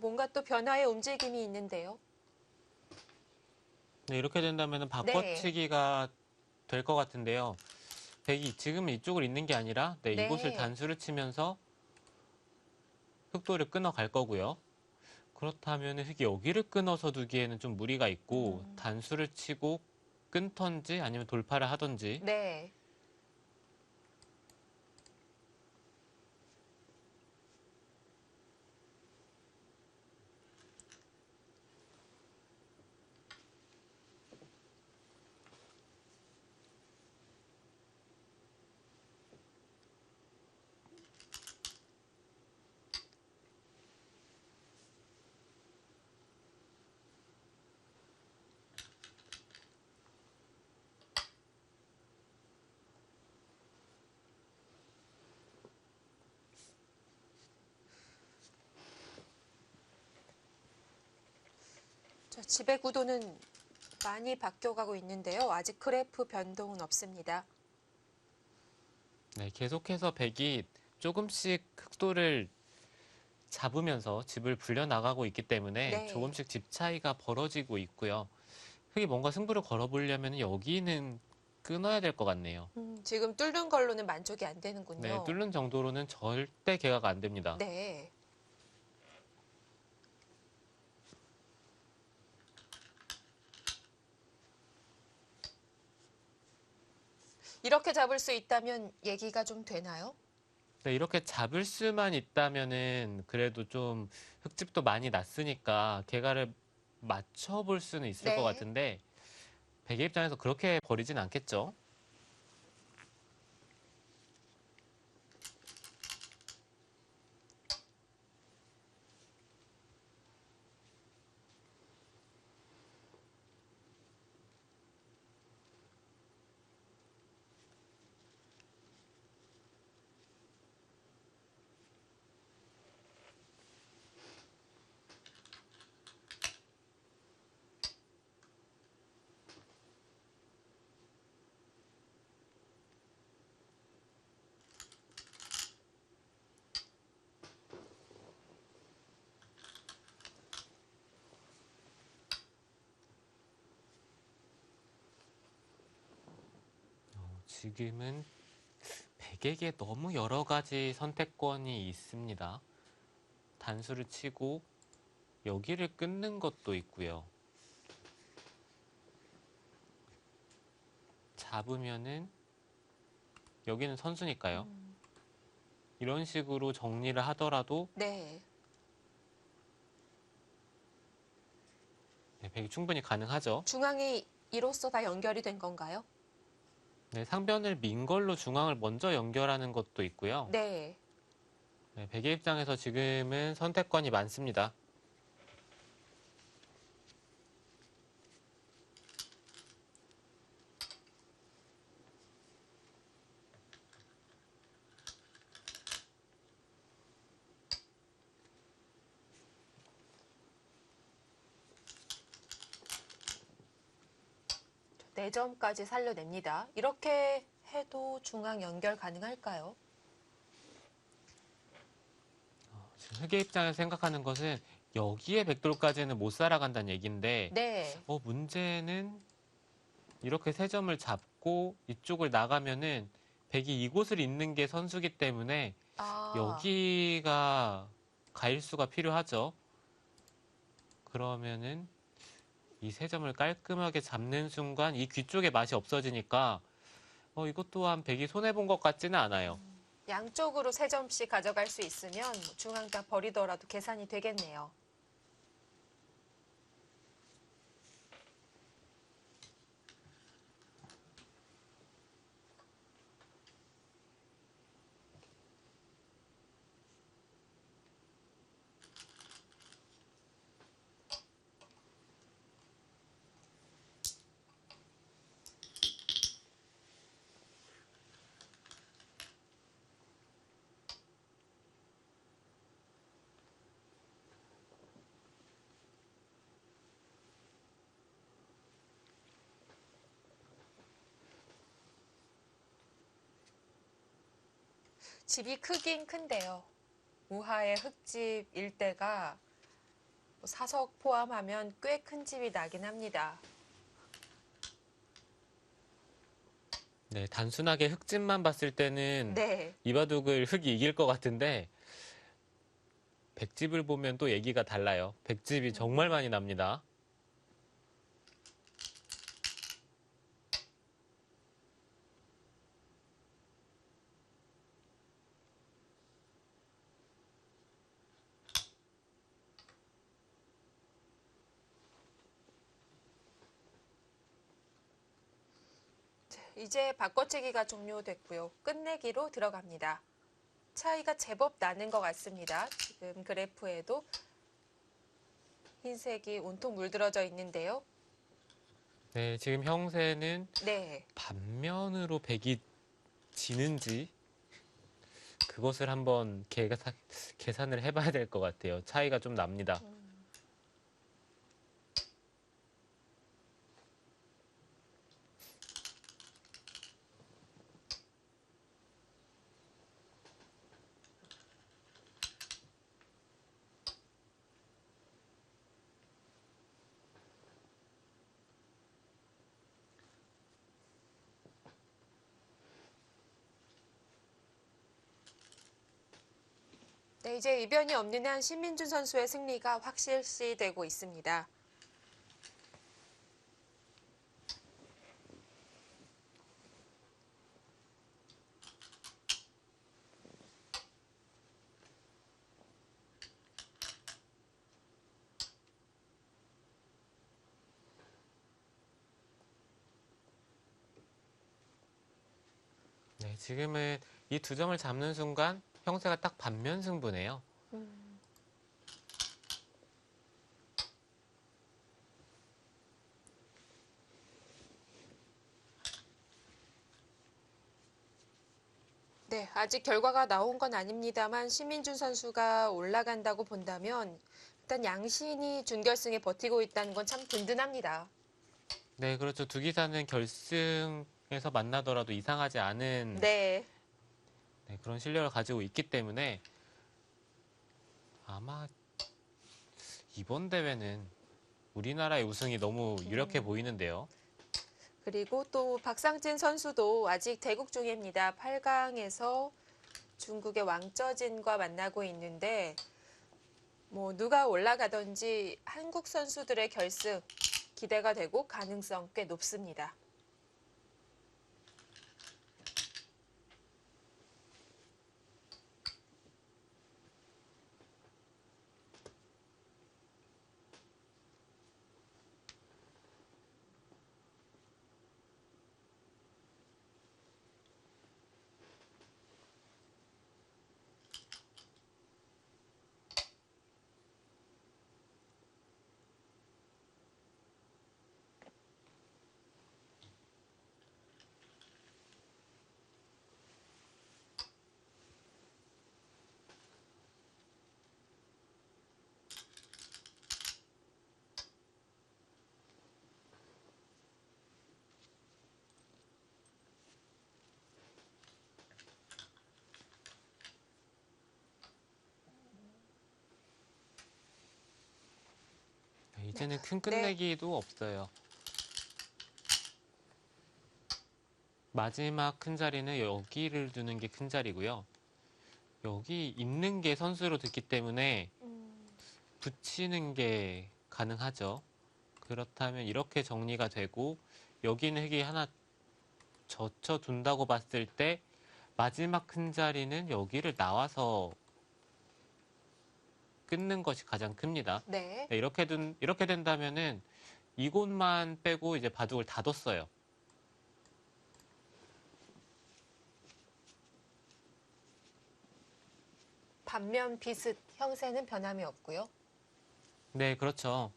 뭔가 또 변화의 움직임이 있는데요. 네, 이렇게 된다면 네. 바꿔치기가 될 것 같은데요. 백이 지금은 이쪽을 있는 게 아니라 네, 네. 이곳을 단수를 치면서 흑도를 끊어갈 거고요. 그렇다면 흑이 여기를 끊어서 두기에는 좀 무리가 있고 단수를 치고 끊던지 아니면 돌파를 하던지 네. 자, 지배 구도는 많이 바뀌어가고 있는데요. 아직 그래프 변동은 없습니다. 네, 계속해서 백이 조금씩 흑도를 잡으면서 집을 불려나가고 있기 때문에 네. 조금씩 집 차이가 벌어지고 있고요. 흑이 뭔가 승부를 걸어보려면 여기는 끊어야 될 것 같네요. 지금 뚫는 걸로는 만족이 안 되는군요. 네, 뚫는 정도로는 절대 개가가 안 됩니다. 네. 이렇게 잡을 수 있다면 얘기가 좀 되나요? 네, 이렇게 잡을 수만 있다면은 그래도 좀 흙집도 많이 났으니까 개가를 맞춰볼 수는 있을 네. 것 같은데 백의 입장에서 그렇게 버리진 않겠죠. 지금은 백에게 너무 여러 가지 선택권이 있습니다. 단수를 치고 여기를 끊는 것도 있고요. 잡으면은 여기는 선수니까요. 이런 식으로 정리를 하더라도 네. 네, 백이 충분히 가능하죠. 중앙이 이로써 다 연결이 된 건가요? 네, 상변을 민 걸로 중앙을 먼저 연결하는 것도 있고요. 네. 네, 백의 입장에서 지금은 선택권이 많습니다. 네 점까지 살려냅니다. 이렇게 해도 중앙 연결 가능할까요? 지금 흑의 입장에서 생각하는 것은 여기에 백돌까지는 못 살아간다는 얘기인데 네. 문제는 이렇게 세 점을 잡고 이쪽을 나가면은 백이 이곳을 잇는 게 선수기 때문에 아, 여기가 가일수가 필요하죠. 그러면은 이 세 점을 깔끔하게 잡는 순간 이 귀 쪽에 맛이 없어지니까 이것 또한 백이 손해본 것 같지는 않아요. 양쪽으로 세 점씩 가져갈 수 있으면 뭐 중앙 다 버리더라도 계산이 되겠네요. 집이 크긴 큰데요. 우하의 흙집 일대가 사석 포함하면 꽤 큰 집이 나긴 합니다. 네, 단순하게 흙집만 봤을 때는 네. 이바둑을 흙이 이길 것 같은데 백집을 보면 또 얘기가 달라요. 백집이 정말 많이 납니다. 이제 바꿔치기가 종료됐고요. 끝내기로 들어갑니다. 차이가 제법 나는 것 같습니다. 지금 그래프에도 흰색이 온통 물들어져 있는데요. 네, 지금 형세는 네. 반면으로 백이 지는지 그것을 한번 계산을 해봐야 될 것 같아요. 차이가 좀 납니다. 네, 이제 이변이 없는 한 신민준 선수의 승리가 확실시되고 있습니다. 네, 지금은 이 두 점을 잡는 순간 형세가 딱 반면 승부네요. 네, 아직 결과가 나온 건 아닙니다만 신민준 선수가 올라간다고 본다면 일단 양신이 준결승에 버티고 있다는 건 참 든든합니다. 네, 그렇죠. 두 기사는 결승에서 만나더라도 이상하지 않은 네. 그런 실력을 가지고 있기 때문에 아마 이번 대회는 우리나라의 우승이 너무 유력해 보이는데요. 그리고 또 박상진 선수도 아직 대국 중입니다. 8강에서 중국의 왕쩌진과 만나고 있는데 뭐 누가 올라가든지 한국 선수들의 결승 기대가 되고 가능성 꽤 높습니다. 이제는 큰 끝내기도 없어요. 마지막 큰 자리는 여기를 두는 게 큰 자리고요. 여기 있는 게 선수로 듣기 때문에 붙이는 게 가능하죠. 그렇다면 이렇게 정리가 되고 여기는 흙이 하나 젖혀둔다고 봤을 때 마지막 큰 자리는 여기를 나와서 끊는 것이 가장 큽니다. 네. 네, 이렇게 된다면은 이곳만 빼고 이제 바둑을 다 뒀어요. 반면 비슷 형세는 변함이 없고요. 네, 그렇죠.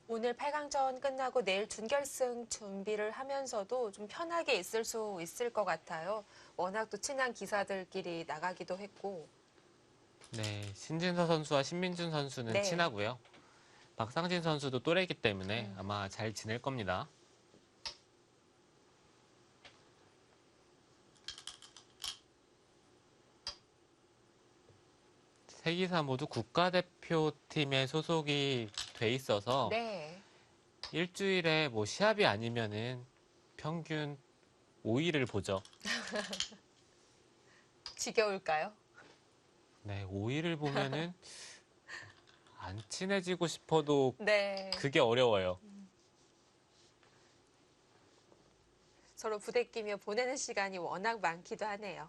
오늘 8강전 끝나고 내일 준결승 준비를 하면서도 좀 편하게 있을 수 있을 것 같아요. 워낙 또 친한 기사들끼리 나가기도 했고. 네, 신진서 선수와 신민준 선수는 네. 친하고요. 박상진 선수도 또래이기 때문에 아마 잘 지낼 겁니다. 세 기사 모두 국가대표팀에 소속이 돼 있어서 네. 일주일에 뭐 시합이 아니면은 평균 5일을 보죠. 지겨울까요? 네, 5일을 보면은 안 친해지고 싶어도 네. 그게 어려워요. 서로 부대끼며 보내는 시간이 워낙 많기도 하네요.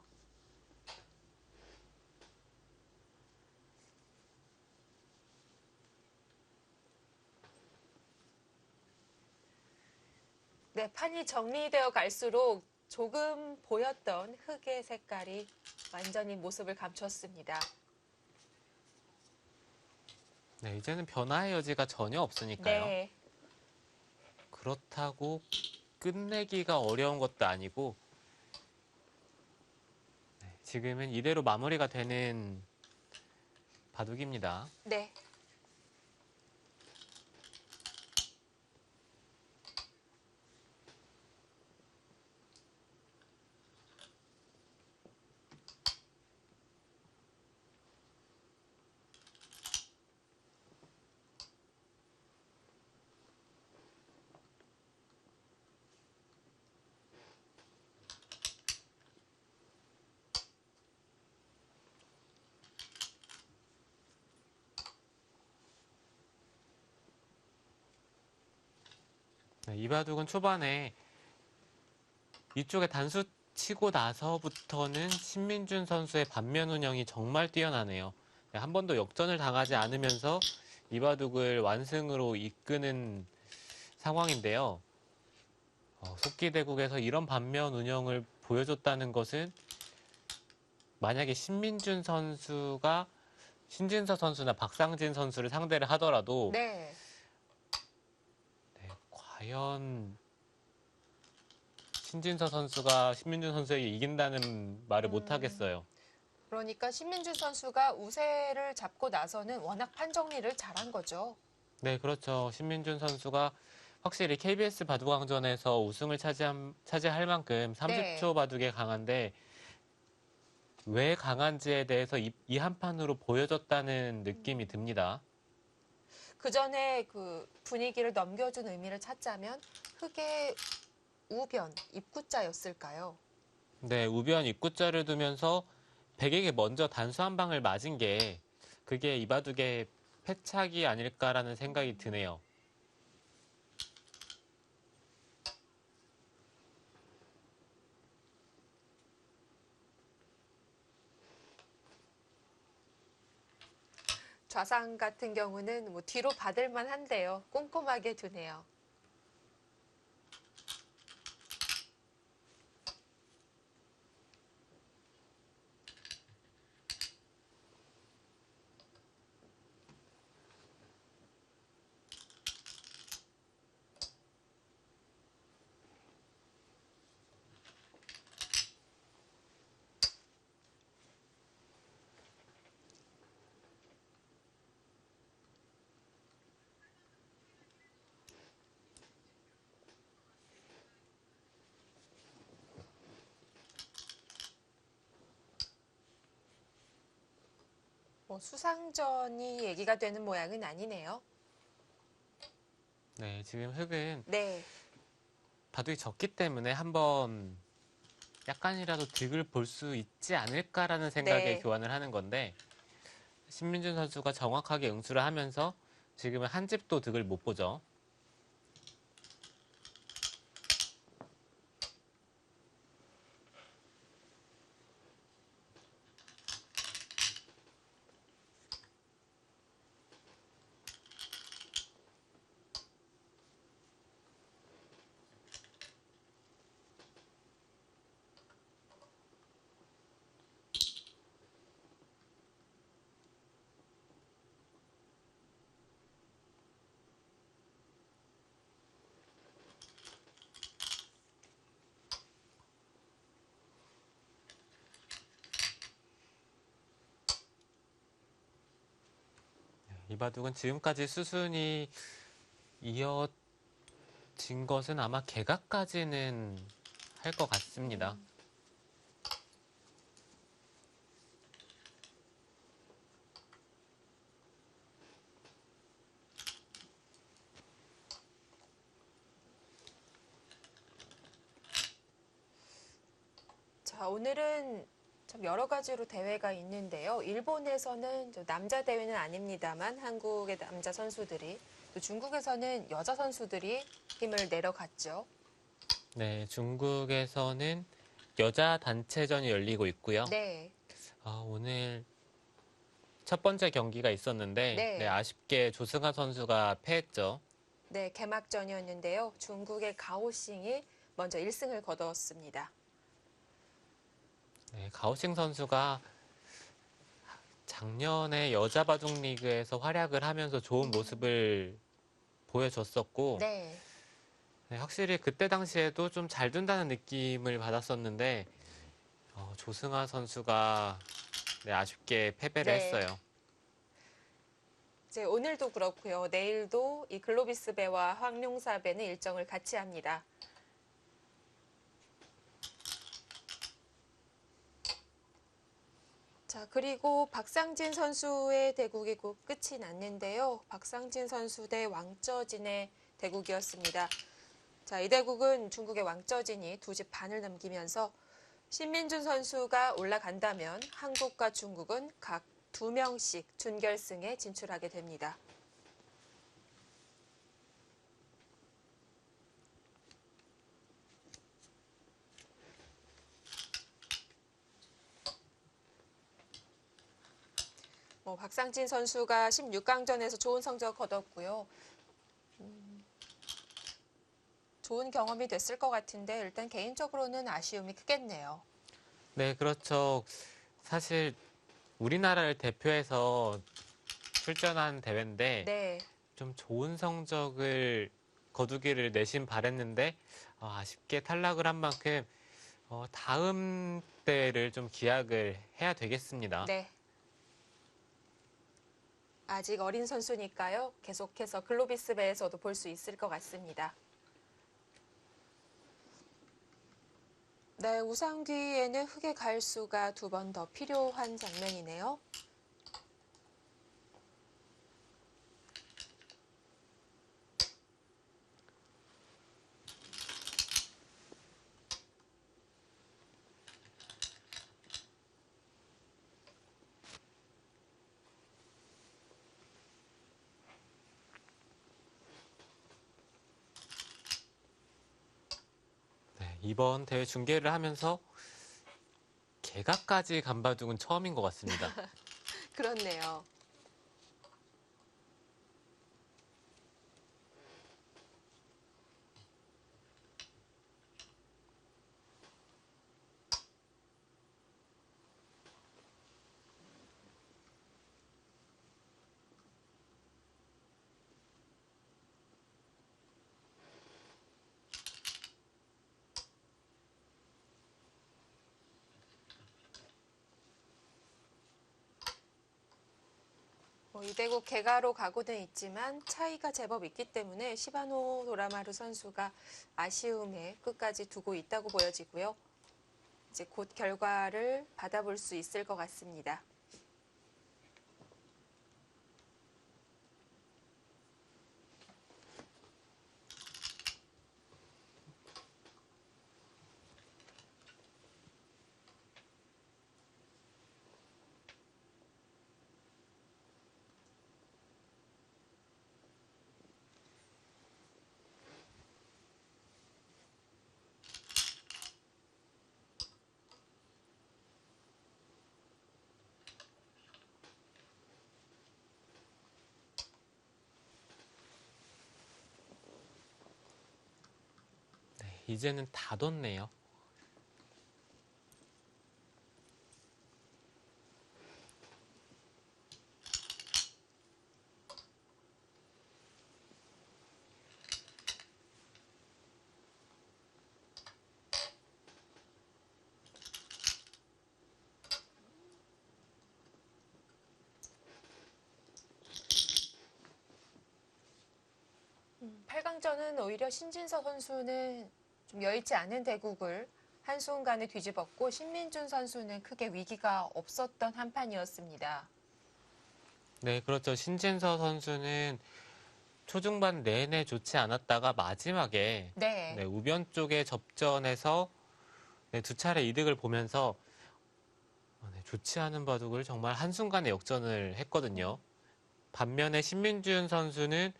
네, 판이 정리되어 갈수록 조금 보였던 흙의 색깔이 완전히 모습을 감췄습니다. 네, 이제는 변화의 여지가 전혀 없으니까요. 네. 그렇다고 끝내기가 어려운 것도 아니고 네, 지금은 이대로 마무리가 되는 바둑입니다. 네. 네, 이 바둑은 초반에 이쪽에 단수 치고 나서부터는 신민준 선수의 반면 운영이 정말 뛰어나네요. 네, 한 번도 역전을 당하지 않으면서 이 바둑을 완승으로 이끄는 상황인데요. 속기대국에서 이런 반면 운영을 보여줬다는 것은 만약에 신진서 선수나 박상진 선수를 상대를 하더라도 네. 과연 신진서 선수가 신민준 선수에게 이긴다는 말을 못 하겠어요. 그러니까 신민준 선수가 우세를 잡고 나서는 워낙 판정리를 잘한 거죠. 네, 그렇죠. 신민준 선수가 확실히 KBS 바둑왕전에서 우승을 차지할 만큼 네. 30초 바둑에 강한데 왜 강한지에 대해서 이 한 판으로 보여줬다는 느낌이 듭니다. 그 전에 그 분위기를 넘겨준 의미를 찾자면 흑의 우변, 입구자였을까요? 네, 우변 입구자를 두면서 백에게 먼저 단수 한 방을 맞은 게 그게 이 바둑의 패착이 아닐까라는 생각이 드네요. 좌상 같은 경우는 뭐 뒤로 받을 만한데요. 꼼꼼하게 두네요. 뭐 수상전이 얘기가 되는 모양은 아니네요. 네, 지금 흑은 네. 바둑이 적기 때문에 한번 약간이라도 득을 볼 수 있지 않을까라는 생각에 네. 교환을 하는 건데 신민준 선수가 정확하게 응수를 하면서 지금은 한 집도 득을 못 보죠. 이 바둑은 지금까지 수순이 이어진 것은 아마 개각까지는 할 것 같습니다. 자, 오늘은 참 여러 가지로 대회가 있는데요. 일본에서는 남자 대회는 아닙니다만 한국의 남자 선수들이 또 중국에서는 여자 선수들이 힘을 내려갔죠. 네, 중국에서는 여자 단체전이 열리고 있고요. 네. 오늘 첫 번째 경기가 있었는데 네. 아쉽게 조승아 선수가 패했죠. 네, 개막전이었는데요. 중국의 가오싱이 먼저 1승을 거두었습니다. 네, 가오싱 선수가 작년에 여자 바둑 리그에서 활약을 하면서 좋은 모습을 보여줬었고 네. 네, 확실히 그때 당시에도 좀 잘 둔다는 느낌을 받았었는데 조승아 선수가 아쉽게 패배를 네. 했어요. 이제 오늘도 그렇고요. 내일도 이 글로비스 배와 황룡사 배는 일정을 같이 합니다. 자, 그리고 박상진 선수의 대국이 곧 끝이 났는데요. 박상진 선수 대 왕쩌진의 대국이었습니다. 자, 이 대국은 중국의 왕쩌진이 2집 반을 넘기면서 신민준 선수가 올라간다면 한국과 중국은 각 2명씩 준결승에 진출하게 됩니다. 박상진 선수가 16강전에서 좋은 성적 거뒀고요. 좋은 경험이 됐을 것 같은데 일단 개인적으로는 아쉬움이 크겠네요. 네, 그렇죠. 사실 우리나라를 대표해서 출전한 대회인데 네. 좀 좋은 성적을 거두기를 내심 바랬는데 아쉽게 탈락을 한 만큼 다음 대회를 좀 기약을 해야 되겠습니다. 네. 아직 어린 선수니까요. 계속해서 글로비스 배에서도 볼 수 있을 것 같습니다. 네, 우상귀에는 흙의 갈수가 2번 더 필요한 장면이네요. 네, 이번 대회 중계를 하면서 개가까지 간 바둑은 처음인 것 같습니다. 그렇네요. 이대국 개가로 가고는 있지만 차이가 제법 있기 때문에 시바노 도라마루 선수가 아쉬움에 끝까지 두고 있다고 보여지고요. 이제 곧 결과를 받아볼 수 있을 것 같습니다. 네, 이제는 다 뒀네요. 팔강전은 오히려 신진서 선수는 좀 여의치 않은 대국을 한순간에 뒤집었고 신민준 선수는 크게 위기가 없었던 한 판이었습니다. 네, 그렇죠. 신진서 선수는 초중반 내내 좋지 않았다가 마지막에 네. 네, 우변 쪽의 접전에서 네, 2차례 이득을 보면서 네, 좋지 않은 바둑을 정말 한순간에 역전을 했거든요. 반면에 신민준 선수는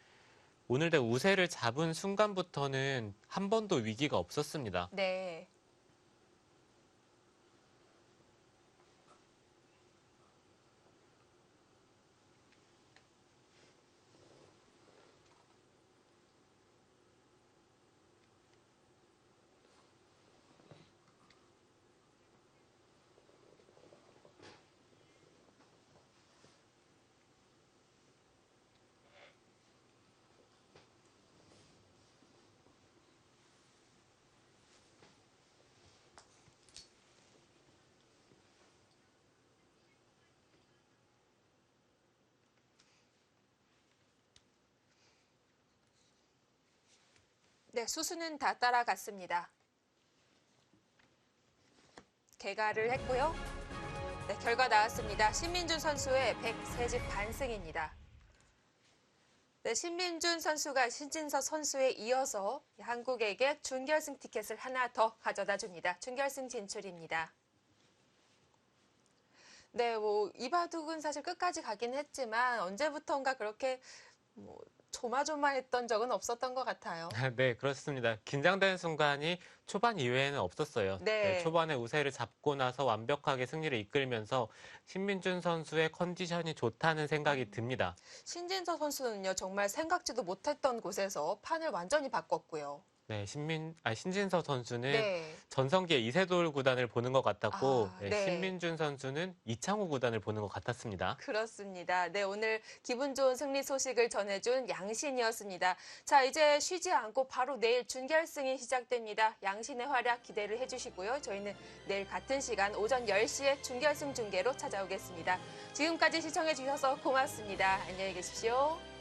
오늘 대 우세를 잡은 순간부터는 한 번도 위기가 없었습니다. 네. 네, 수수는 다 따라갔습니다. 개가를 했고요. 네, 결과 나왔습니다. 신민준 선수의 103집 반승입니다. 네, 신민준 선수가 신진서 선수에 이어서 한국에게 준결승 티켓을 하나 더 가져다 줍니다. 준결승 진출입니다. 네, 이 바둑은 사실 끝까지 가긴 했지만 언제부턴가 그렇게 조마조마했던 적은 없었던 것 같아요. 네, 그렇습니다. 긴장되는 순간이 초반 이외에는 없었어요. 네, 네. 초반에 우세를 잡고 나서 완벽하게 승리를 이끌면서 신민준 선수의 컨디션이 좋다는 생각이 듭니다. 신진서 선수는요, 정말 생각지도 못했던 곳에서 판을 완전히 바꿨고요. 네, 신진서 선수는 네. 전성기의 이세돌 구단을 보는 것 같았고, 아, 네, 네. 신민준 선수는 이창호 구단을 보는 것 같았습니다. 그렇습니다. 네, 오늘 기분 좋은 승리 소식을 전해준 양신이었습니다. 자, 이제 쉬지 않고 바로 내일 준결승이 시작됩니다. 양신의 활약 기대를 해주시고요. 저희는 내일 같은 시간 오전 10시에 준결승 중계로 찾아오겠습니다. 지금까지 시청해주셔서 고맙습니다. 안녕히 계십시오.